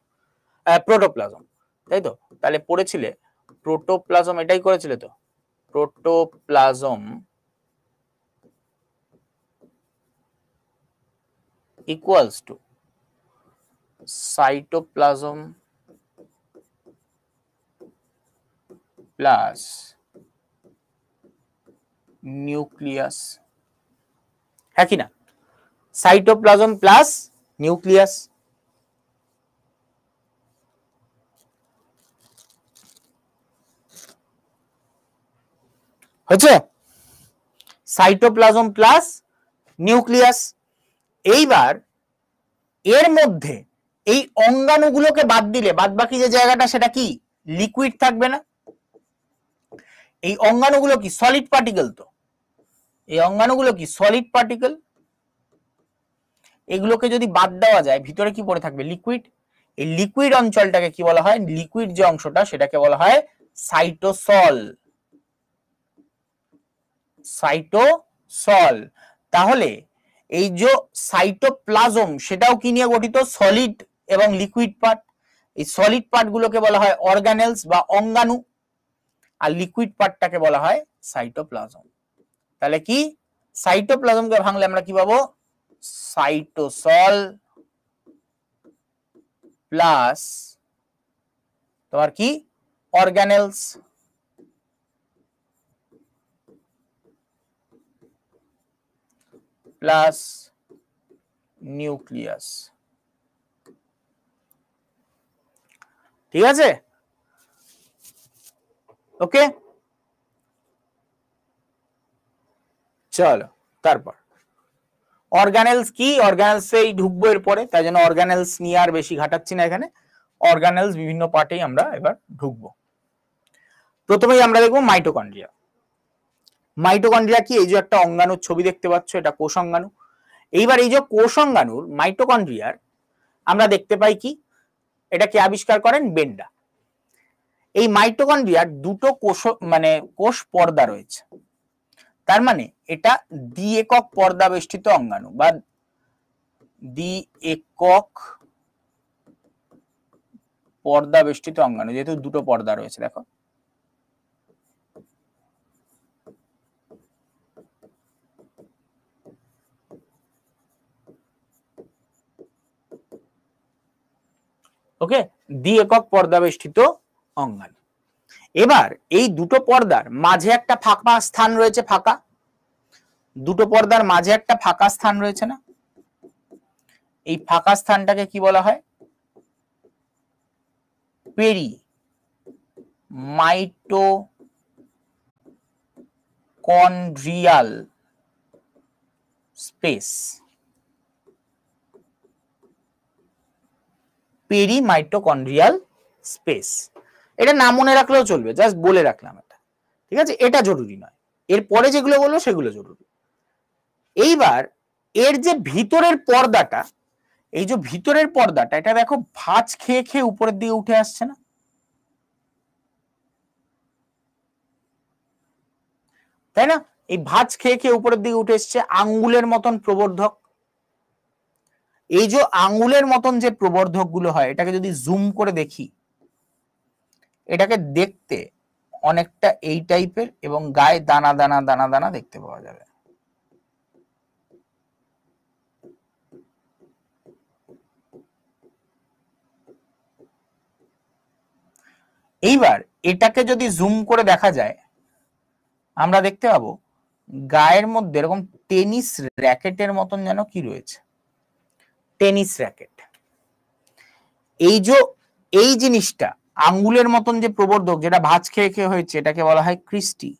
প্রোটোপ্লাজম, তাই তো। তাহলে পড়েছিলে প্রোটোপ্লাজম, এটাই করেছিলে তো, protoplasm equals to cytoplasm plus nucleus, হ্যাঁ কি না, সাইটোপ্লাজম প্লাস নিউক্লিয়াস। হচ্ছে সাইটোপ্লাজম প্লাস নিউক্লিয়াস। এইবার এর মধ্যে এই অঙ্গাণুগুলোকে বাদ দিলে বাদ বাকি যে জায়গাটা সেটা কি, লিকুইড থাকবে না? এই অঙ্গাণুগুলো কি সলিড পার্টিকেল? তো এই অঙ্গাণুগুলো কি সলিড পার্টিকেল, এগুলোকে যদি বাদ দেওয়া যায় ভিতরে কি পড়ে থাকবে, লিকুইড। এই লিকুইড অঞ্চলটাকে কি বলা হয়, লিকুইড যে অংশটা সেটাকে বলা হয় সাইটোসল, সাইটোসল। তাহলে এই যে সাইটোপ্লাজম সেটাও কি নিয়ে গঠিত, সলিড এবং লিকুইড পার্ট। এই সলিড পার্ট গুলোকে বলা হয় অর্গানেলস বা অঙ্গাণু, আর লিকুইড পার্টটাকে বলা হয় সাইটোপ্লাজম। তাহলে কি, সাইটোপ্লাজমকে ভাঙলে আমরা কি পাবো, সাইটোসল প্লাস তোমার কি, অর্গানেলস প্লাস নিউক্লিয়াস, ঠিক আছে, ওকে। চলো তারপর অর্গানেলস কি, অর্গানেলসেই ঢুকবো এরপরে, তাই জন্য অর্গানেলস নিয়ে আর বেশি ঘাটাচ্ছি না এখানে। অর্গানেলস বিভিন্ন পার্টেই আমরা এবার ঢুকবো। প্রথমেই আমরা দেখবো মাইটোকন্ড্রিয়া। মাইটোকন্ড্রিয়া কি, এই যে একটা অঙ্গাণুর ছবি দেখতে পাচ্ছ, এটা কোষ অঙ্গাণু। এইবার এই যে কোষ অঙ্গাণুর মাইটোকন্ড্রিয়ার আমরা দেখতে পাই কি, এটা কে আবিষ্কার করেন, বেন্ডা। এই মাইটোকন্ড্রিয়ার দুটো কোষ মানে কোষ পর্দা রয়েছে, তার মানে এটা দ্বি-একক পর্দা বেষ্টিত অঙ্গাণু বা দ্বি-একক পর্দা বেষ্টিত অঙ্গাণু, যেহেতু দুটো পর্দা রয়েছে, দেখো ওকে, দ্বি-একক পর্দা বেষ্টিত অঙ্গাণু। এবার এই দুটো পর্দার মাঝে একটা ফাঁকা স্থান রয়েছে, ফাঁকা, দুটো পর্দার মাঝে একটা ফাঁকা স্থান রয়েছে না, এই ফাঁকা স্থানটাকে কি বলা হয়, peri mitochondrial space, peri mitochondrial space. এটা না মনে রাখলেও চলবে, জাস্ট বলে রাখলাম এটা, ঠিক আছে? এটা জরুরি নয়, এরপরে যেগুলো বলবো সেগুলো জরুরি। এইবার এর যে ভিতরের পর্দাটা, এই যে ভিতরের পর্দাটা, এটা দেখো ভাঁজ খেয়ে খেয়ে উপরের দিকে উঠে আসছে না? তাই না? এই ভাঁজ খেয়ে খেয়ে উপরের দিকে উঠে এসছে, আঙ্গুলের মতন প্রবর্ধক। এই যে আঙ্গুলের মতন যে প্রবর্ধক গুলো হয়, এটাকে যদি জুম করে দেখি, এটাকে দেখতে অনেকটা এই টাইপের, এবং গায়ে দানা দানা দানা দানা দেখতে পাওয়া যাবে। এইবার এটাকে যদি জুম করে দেখা যায়, আমরা দেখতে পাবো গায়ের মধ্যে এরকম টেনিস র্যাকেটের মতন যেন কি রয়েছে, টেনিস র্যাকেট। এই জিনিসটা আঙ্গুলের মতন যে প্রবর্ধক, যেটা ভাঁজ খেয়ে খেয়ে হয়েছে, এটাকে বলা হয় ক্রিস্টি।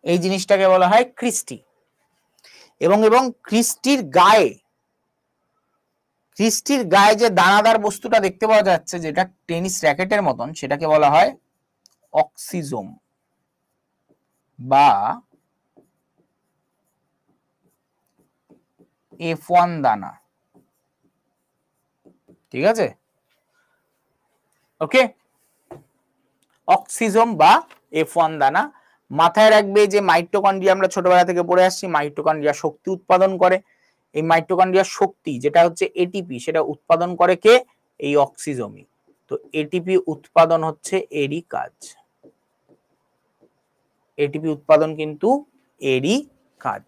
এই জিনিসটাকে বলা হয় ক্রিস্টি। এবং ক্রিস্টির গায়ে যে দানাদার বস্তুটা দেখতে পাওয়া যাচ্ছে, যেটা টেনিস র্যাকেটের মতন, সেটাকে বলা হয় অক্সিজোম বা F1 দানা। ঠিক আছে? ওকে, অক্সিজোম বা F1 দানা। মাথায় রাখবে যে মাইটোকন্ড্রিয়া আমরা ছোটবেলা থেকে পড়ে আসছি, মাইটোকন্ড্রিয়া শক্তি উৎপাদন করে। এই মাইটোকন্ড্রিয়ার শক্তি যেটা হচ্ছে এটিপি, সেটা উৎপাদন করে কে? এই অক্সিজোমই। তো এটিপি উৎপাদন হচ্ছে এরই কাজ, এটিপি উৎপাদন কিন্তু এরই কাজ।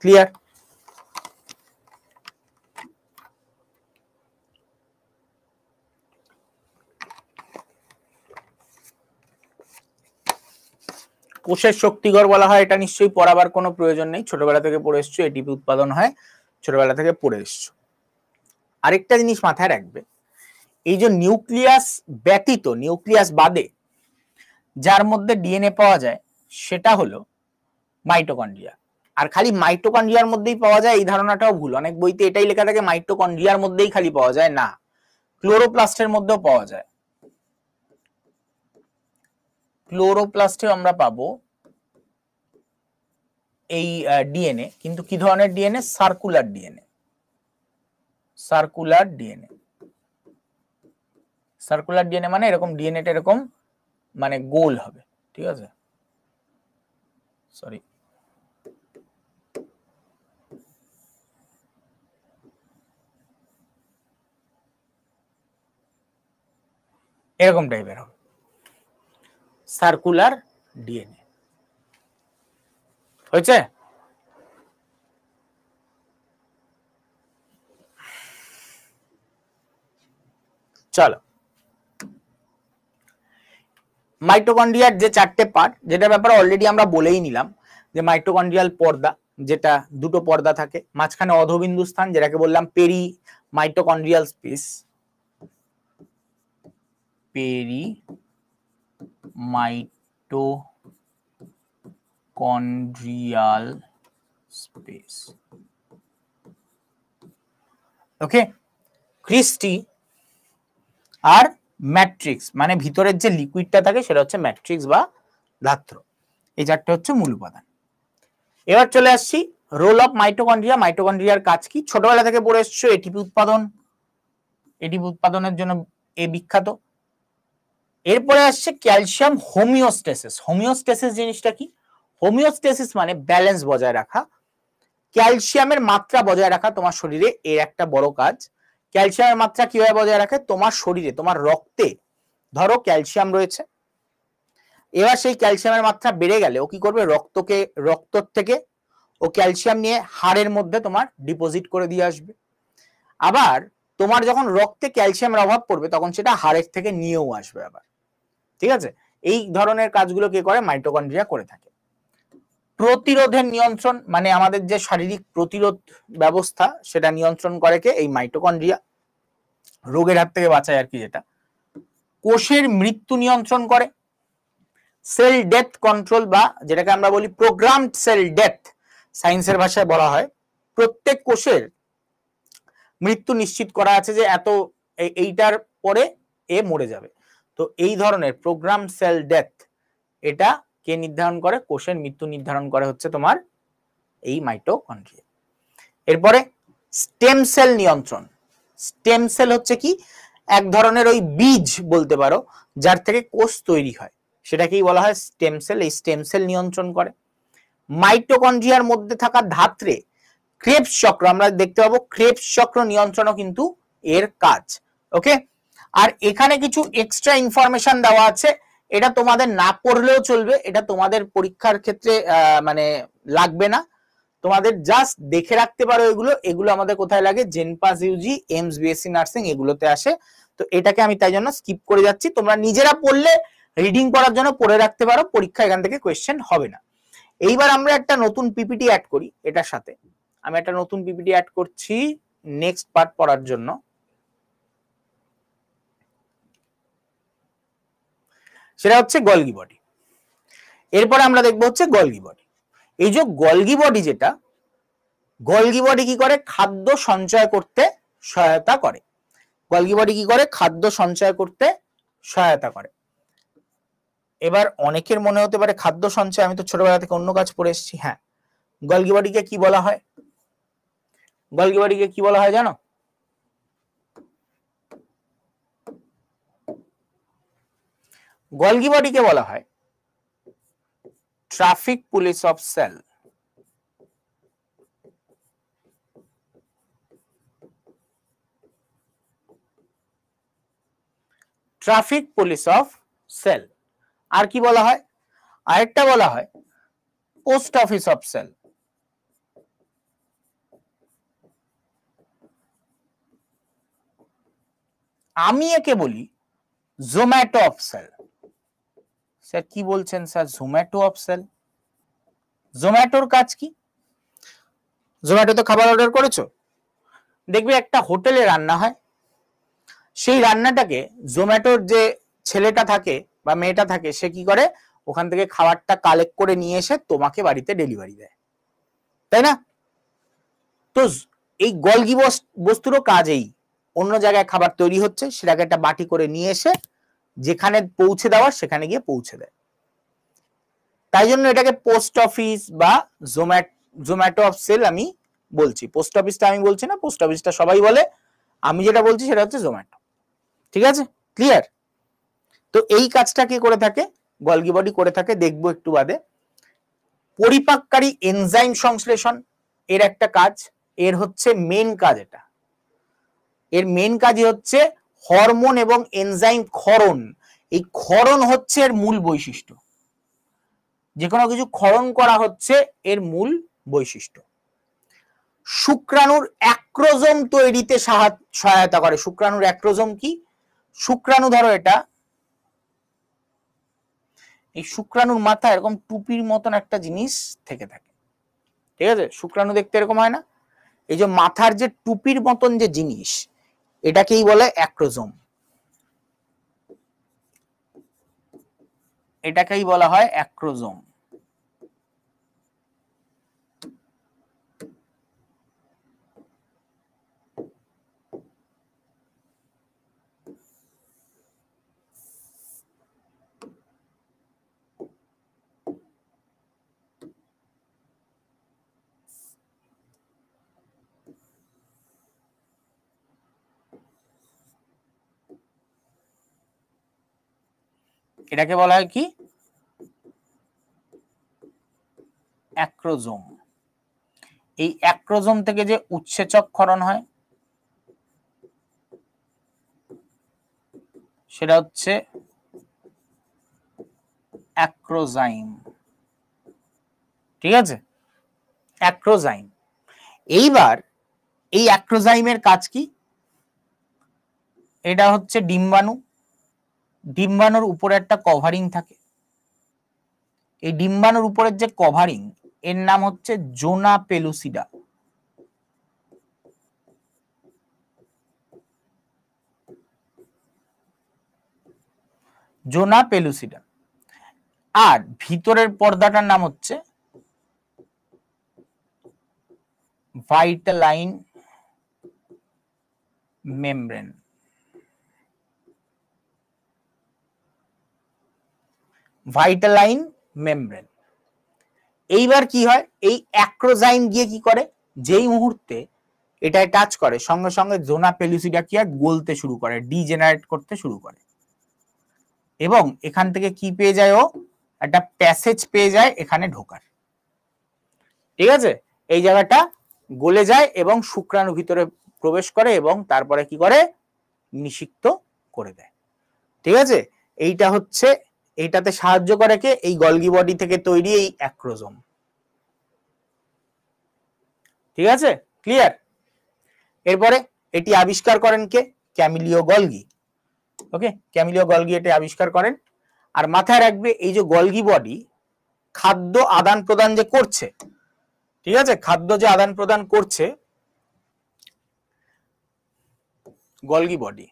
ক্লিয়ার? কোষের শক্তিঘর বলা হয়, এটা নিশ্চয়ই পড়াবার কোনো প্রয়োজন নেই, ছোটবেলা থেকে পড়ে এসছো, এটিপি উৎপাদন হয়, ছোটবেলা থেকে পড়ে এসছো। আরেকটা জিনিস মাথায় রাখবে, এই যে নিউক্লিয়াস ব্যতীত, নিউক্লিয়াস বাদে যার মধ্যে ডিএনএ পাওয়া যায়, সেটা হলো মাইটোকন্ড্রিয়া। আর খালি মাইটোকন্ড্রিয়ার মধ্যেই পাওয়া যায় এই ধারণাটাও ভুল। অনেক বইতে এটাই লেখা থাকে মাইটোকন্ড্রিয়ার মধ্যেই খালি পাওয়া যায়, না, ক্লোরোপ্লাস্টের মধ্যেও পাওয়া যায়। ক্লোরোপ্লাস্টে আমরা পাবো এই ডিএনএ, কিন্তু কি ধরনের DNA? Circular DNA. Circular DNA, circular DNA মানে এরকম ডিএনএটা এরকম মানে গোল হবে। ঠিক আছে, সরি, এরকম টাইপের হবে সার্কুলার ডিএনএ। হয়েছে? চলো, মাইটোকন্ড্রিয়ার যে চারটে পার্ট, যেটা ব্যাপারে অলরেডি আমরা বলেই নিলাম, যে মাইটোকন্ড্রিয়াল পর্দা, যেটা দুটো পর্দা থাকে, মাঝখানে অধবিন্দু স্থান, যেটাকে বললাম peri mitochondrial space, peri mitochondrial space. Okay, cristae আর ম্যাট্রিক্স, মানে ভিতরের যে লিকুইডটা থাকে সেটা হচ্ছে ম্যাট্রিক্স বা ধাত্র। এই চারটে হচ্ছে মূল উপাদান। এবার চলে আসছি রোল অফ মাইটোকন্ড্রিয়া। মাইটোকন্ড্রিয়ার কাজ কি? ছোটবেলা থেকে পড়ে এসছো, এটিপি উৎপাদন, এটিপি উৎপাদনের জন্য এ বিখ্যাত। এরপরে আসছে ক্যালসিয়াম হোমিওস্টেসিস। হোমিওস্টেসিস জিনিসটা কি? হোমিওস্টেসিস মানে ব্যালেন্স বজায় রাখা, ক্যালসিয়ামের মাত্রা বজায় রাখা তোমার শরীরে, এর একটা বড় কাজ। ক্যালসিয়ামের মাত্রা কিভাবে বজায় রাখে? তোমার শরীরে, তোমার রক্তে ধরো ক্যালসিয়াম রয়েছে, এবার সেই ক্যালসিয়ামের মাত্রা বেড়ে গেলে ও কি করবে? রক্ত থেকে ও ক্যালসিয়াম নিয়ে হাড়ের মধ্যে তোমার ডিপোজিট করে দিয়ে আসবে। আবার তোমার যখন রক্তে ক্যালসিয়ামের অভাব পড়বে, তখন সেটা হাড়ের থেকে নিয়েও আসবে আবার। ঠিক আছে, এই ধরনের কাজগুলো কে করে? মাইটোকন্ড্রিয়া করে থাকে। প্রতিরোধের নিয়ন্ত্রণ, মানে আমাদের যে শারীরিক প্রতিরোধ ব্যবস্থা, সেটা নিয়ন্ত্রণ করে কে? এই মাইটোকন্ড্রিয়া। রোগের হাত থেকে বাঁচায় আর কি, যেটা কোষের মৃত্যু নিয়ন্ত্রণ করে, সেল ডেথ কন্ট্রোল বা যেটাকে আমরা বলি প্রোগ্রামড সেল ডেথ সায়েন্সের ভাষায় বলা হয়। প্রত্যেক কোষের মৃত্যু নিশ্চিত করা আছে যে এত এইটার পরে এ মরে যাবে। তো এই ধরনের প্রোগ্রাম সেল ডেথ এটা কে নির্ধারণ করে? কোষের মৃত্যু নির্ধারণ করে হচ্ছে তোমার এই মাইটোকন্ড্রিয়া। এরপরে স্টেম সেল নিয়ন্ত্রণ। স্টেম সেল হচ্ছে কি? এক ধরনের ওই বীজ বলতে পারো যার থেকে কোষ তৈরি হয়, সেটাকেই বলা হয় স্টেম সেল। এই স্টেম সেল নিয়ন্ত্রণ করে। মাইটোকন্ড্রিয়ার মধ্যে থাকা ধাত্রে ক্রেবস চক্র, আমরা দেখতে পাবো ক্রেবস চক্র নিয়ন্ত্রণও কিন্তু এর কাজ। ওকে, আর এখানে কিছু এক্সট্রা ইনফরমেশন দেওয়া আছে, এটা তোমাদের না পড়লেও চলবে, এটা তোমাদের পরীক্ষার ক্ষেত্রে মানে লাগবে না, তোমাদের জাস্ট দেখে রাখতে পারো। এগুলো আমাদের কোথায় লাগে? জেনপাস ইউজি, এমস বিএসসি নার্সিং, এগুলোতে আসে। তো এটাকে আমি তাই জন্য স্কিপ করে যাচ্ছি। তোমরা নিজেরা পড়লে রিডিং করার জন্য পড়ে রাখতে পারো, পরীক্ষা এখান থেকে কোয়েশ্চেন হবে না। এইবার আমরা একটা নতুন পিপিটি অ্যাড করি এটার সাথে। আমি একটা নতুন পিপিটি অ্যাড করছি নেক্সট পার্ট পড়ার জন্য। সেটা হচ্ছে গলগি বডি। এরপরে আমরা দেখবো হচ্ছে গলগি বডি। এই যে গলগি বডি, যেটা গলগি বডি কি করে? খাদ্য সঞ্চয় করতে সহায়তা করে। গলগি বডি কি করে? খাদ্য সঞ্চয় করতে সহায়তা করে। এবার অনেকের মনে হতে পারে খাদ্য সঞ্চয়, আমি তো ছোটবেলা থেকে অন্য কাজ পড়ে এসেছি। হ্যাঁ, গলগি বডিকে কি বলা হয়? গলগি বডিকে কি বলা হয় জানো? গলগি বডিকে বলা হয় traffic police of cell. Traffic police of cell. আর কি বলা হয়? আরেকটা বলা হয় পোস্ট অফিস অফ সেল। আমি একে বলি জোম্যাটো অফ সেল। স্যার কি বলছেন স্যার? Zomato of cell? জোম্যাটোর কাজ কি? জোম্যাটোতে খাবার অর্ডার করেছো, দেখবে একটা হোটেলে রান্না হয়, সেই রান্নাটাকে জোম্যাটোর যে ছেলেটা থাকে বা মেয়েটা থাকে, সে কি করে? ওখান থেকে খাবারটা কালেক্ট করে নিয়ে এসে তোমাকে বাড়িতে ডেলিভারি দেয়, তাই না? তো এই গলগি বস্তুরও কাজ এই, অন্য জায়গায় খাবার তৈরি হচ্ছে, সেটাকে একটা বাটি করে নিয়ে এসে যেখানে পৌঁছে দেওয়ার সেখানে গিয়ে পৌঁছে দেয়। তাই জন্য এটাকে পোস্ট অফিস বা জোম্যাটো অফ সেল আমি বলছি। পোস্ট অফিসটা আমি বলছি না, পোস্ট অফিসটা সবাই বলে, আমি যেটা বলছি সেটা হচ্ছে জোম্যাটো। ঠিক আছে, ক্লিয়ার? তো এই কাজটা কে করে থাকে? গলগি বডি করে থাকে, দেখবো একটু বাদে। পরিপাককারী এনজাইম সংশ্লেষণ এর একটা কাজ, এর হচ্ছে মেন কাজ। এটা এর মেন কাজই হচ্ছে হরমোন এবং এনজাইম ক্ষরণ। এই ক্ষরণ হচ্ছে এর মূল বৈশিষ্ট্য, যে কোনো কিছু ক্ষরণ করা হচ্ছে এর মূল বৈশিষ্ট্য। শুক্রাণুর অ্যাক্রোজোম তৈরিতে সহায়তা করে। শুক্রাণুর অ্যাক্রোজোম কি? শুক্রাণু ধরো এটা, এই শুক্রাণুর মাথায় এরকম টুপির মতন একটা জিনিস থেকে থাকে, ঠিক আছে? শুক্রাণু দেখতে এরকম হয় না? এই যে মাথার যে টুপির মতন যে জিনিস, এটাকেই বলে অ্যাক্রোজোম। এটাকেই বলা হয় অ্যাক্রোজোম। এটাকে বলা হয় কি? অ্যাক্রোজোম। এই অ্যাক্রোজোম থেকে যে উৎসেচক ক্ষরণ হয় সেটা হচ্ছে অ্যাক্রোজাইম। ঠিক আছে, অ্যাক্রোজাইম। এইবার এই অ্যাক্রোজাইমের কাজ কি? এটা হচ্ছে ডিম্বাণু, ডিম্বাণুর উপরে একটা কভারিং থাকে, এই ডিম্বাণুর উপরের যে কভারিং, এর নাম হচ্ছে জোনা পেলুসিডা। জোনা পেলুসিডা। আর ভিতরের পর্দাটার নাম হচ্ছে ভাইটালাইন মেমব্রেন। ভাইটালাইন মেমব্রেন। এইবার কি হয়, এই অ্যাক্রোজাইম গিয়ে কি করে, যেই মুহূর্তে এটায় টাচ করে সঙ্গে সঙ্গে জোনা পেলুসিডা কি হয়, গলতে শুরু করে, ডিজেনারেট করতে শুরু করে, এবং এখান থেকে কি পেয়ে যায়, ও একটা প্যাসেজ পেয়ে যায় এখানে ঢোকার। ঠিক আছে, এই জায়গাটা গলে যায় এবং শুক্রাণু ভিতরে প্রবেশ করে এবং তারপরে কি করে, নিষিক্ত করে দেয়। ঠিক আছে, এইটা হচ্ছে, এইটাতে সাহায্য করে কে, এই গলগি বডি থেকে তৈরি এই অ্যাক্রোজোম। ঠিক আছে, ক্লিয়ার? এরপরে এটি আবিষ্কার করেন কে, ক্যামিলিও গলগি। ওকে, ক্যামিলিও গলগি এটা আবিষ্কার করেন। আর মাথায় রাখবে, এই যে গলগি বডি খাদ্য আদান প্রদান যে করছে, ঠিক আছে, খাদ্য যে আদান প্রদান করছে গলগি বডি,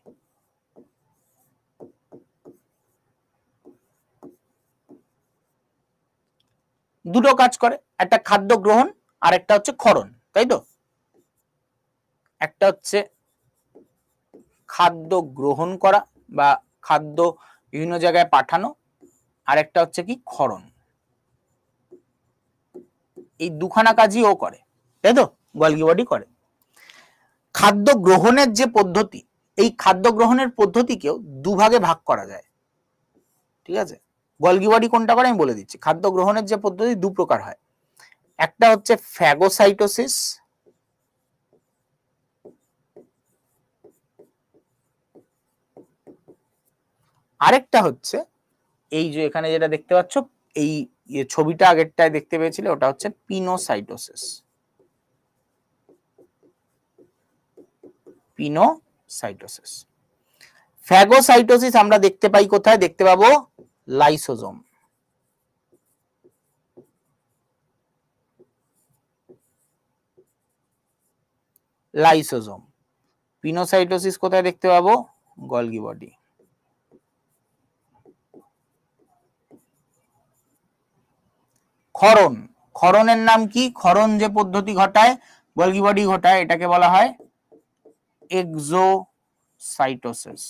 দুটো কাজ করে, একটা খাদ্য গ্রহণ আর একটা হচ্ছে ক্ষরণ, তাই তো? একটা হচ্ছে খাদ্য গ্রহণ করা বা খাদ্য বিভিন্ন জায়গায় পাঠানো, আর একটা হচ্ছে কি, ক্ষরণ। এই দুখানা কাজই ও করে, তাই তো, গলগি বডি করে। খাদ্য গ্রহণের যে পদ্ধতি, এই খাদ্য গ্রহণের পদ্ধতিকেও দুভাগে ভাগ করা যায়। ঠিক আছে, গলগি বডি কোনটা করে আমি বলে দিচ্ছি। খাদ্য গ্রহণের যে পদ্ধতি দু প্রকার হয়, একটা হচ্ছে ফ্যাগোসাইটোসিস, আরেকটা হচ্ছে এই যে এখানে যেটা দেখতে পাচ্ছ, এই ছবিটা আগেরটায় দেখতে পেয়েছিলে, ওটা হচ্ছে পিনোসাইটোসিস। পিনোসাইটোসিস। ফ্যাগোসাইটোসিস আমরা দেখতে পাই কোথায়, দেখতে পাবো লাইসোজোম। লাইসোজোম। পিনোসাইটোসিস কোথায় দেখতে পাবো, গলগি বডি। ক্ষরণ, ক্ষরণের নাম কি, ক্ষরণ যে পদ্ধতি ঘটায় গলগি বডি ঘটায়, এটাকে বলা হয় এক্সোসাইটোসিস।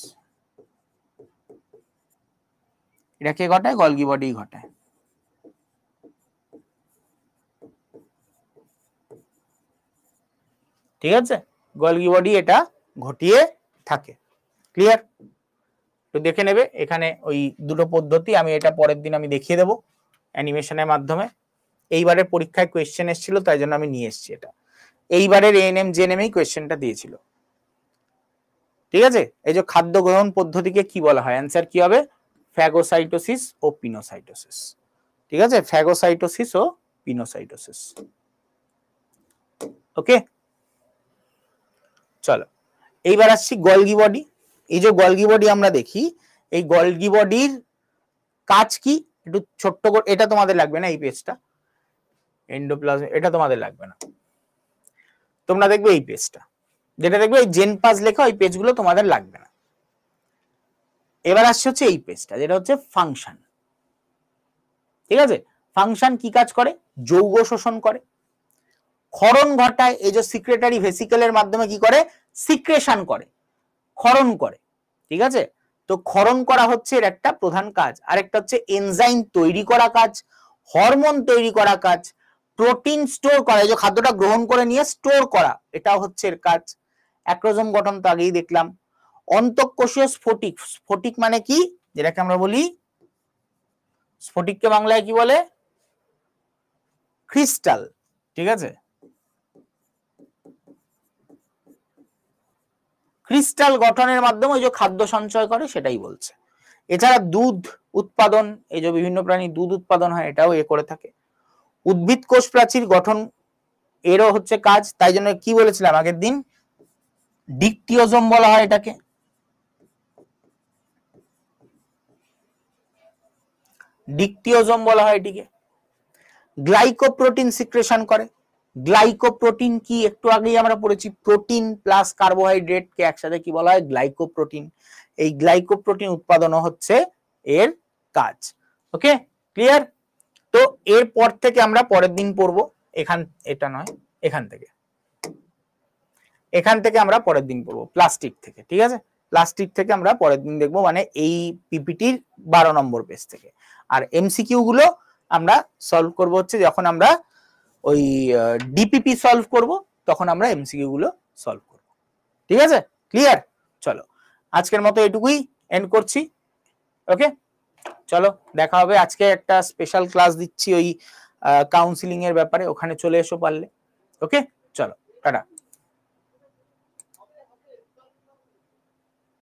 এটা কে ঘটায়, গলগি বডি ঘটায়। ঠিক আছে, গলগি বডি এটা ঘটিয়ে থাকে। ক্লিয়ার? তো দেখে নেবে এখানে ওই দুটো পদ্ধতি, আমি এটা পরের দিন আমি দেখিয়ে দেবো অ্যানিমেশনের মাধ্যমে। এইবারের পরীক্ষায় কোয়েশ্চেন এসেছিল, তাই জন্য আমি নিয়ে এসেছি এটা। এইবারের এএনএম জেএনএম কোয়েশ্চেনটা দিয়েছিল। ঠিক আছে, এই যে খাদ্য গ্রহণ পদ্ধতিকে কি বলা হয়, অ্যান্সার কি হবে, ফ্যাগোসাইটোসিস ও পিনোসাইটোসিস। ঠিক আছে, ফ্যাগোসাইটোসিস ও পিনোসাইটোসিস। ওকে, চলো এইবার আসছি গলগি বডি। এই যে গলগি বডি আমরা দেখি, এই গলগি বডির কাজ কি, একটু ছোট্ট করে, এটা তোমাদের লাগবে না, এই পেজটা এন্ডোপ্লাজম, এটা তোমাদের লাগবে না, তোমরা দেখবে এই পেজটা, যেটা দেখবে এই জেনপাস লেখা, ওই পেজগুলো তোমাদের লাগবে না। এবার আসছে হচ্ছে এই পেজটা, যেটা হচ্ছে ফাংশন। ঠিক আছে, ফাংশন কি কাজ করে, যৌগ শোষণ করে, ক্ষরণ ঘটায়, এই যে সিক্রেটারি ভেসিকেলের মাধ্যমে কি করে, সিক্রেশন করে, ক্ষরণ করে। ঠিক আছে, তো ক্ষরণ করা হচ্ছে এর একটা প্রধান কাজ। আরেকটা হচ্ছে এনজাইম তৈরি করা কাজ, হরমোন তৈরি করা কাজ, প্রোটিন স্টোর করা, এই যে খাদ্যটা গ্রহণ করে নিয়ে স্টোর করা, এটাও হচ্ছে এর কাজ। অ্যাক্রোজোম গঠন তো আগেই দেখলাম। অন্তঃকোষীয় স্ফটিক, স্ফটিক মানে কি, যেটাকে আমরা বলি, স্ফটিককে বাংলায় কি বলে, ক্রিস্টাল। ঠিক আছে, ক্রিস্টাল গঠনের মাধ্যমে ওই যে খাদ্য সঞ্চয় করে, সেটাই বলছে। এছাড়া দুধ উৎপাদন, এই যে বিভিন্ন প্রাণী দুধ উৎপাদন হয়, এটাও এ করে থাকে। উদ্ভিদ কোষ প্রাচীর গঠন, এরও হচ্ছে কাজ। তাই জন্য কি বলেছিলাম আগের দিন, ডিকটিওজোম বলা হয় এটাকে। ডিকটিওজোম বলা হয় এটিকে। গ্লাইকোপ্রোটিন সিক্রেশন করে। গ্লাইকোপ্রোটিন কি, একটু আগেই আমরা পড়েছি, প্রোটিন প্লাস কার্বোহাইড্রেট কে একসাথে কি বলা হয়, গ্লাইকোপ্রোটিন। এই গ্লাইকোপ্রোটিন উৎপাদনও হচ্ছে এর কাজ। ওকে, ক্লিয়ার? তো এরপর থেকে আমরা পরের দিন পড়বো, এটা নয়, এখান থেকে আমরা পরের দিন পড়বো প্লাস্টিক থেকে, ঠিক আছে? প্লাস্টিক থেকে আমরা পরের দিন দেখবো, মানে এই পিপিটির 12 নম্বর পেজ থেকে। আর এমসিকিউ গুলো আমরা সলভ করব হচ্ছে যখন আমরা ওই ডিপিপি সলভ করব, তখন আমরা এমসিকিউ গুলো সলভ করব। ঠিক আছে, ক্লিয়ার? চলো আজকের মতো এটুকুই এন্ড করছি। ওকে, চলো দেখা হবে। আজকে একটা স্পেশাল ক্লাস দিচ্ছি ওই কাউন্সিলিং এর ব্যাপারে, ওখানে চলে এসো পারলে। ওকে, চলো টাটা।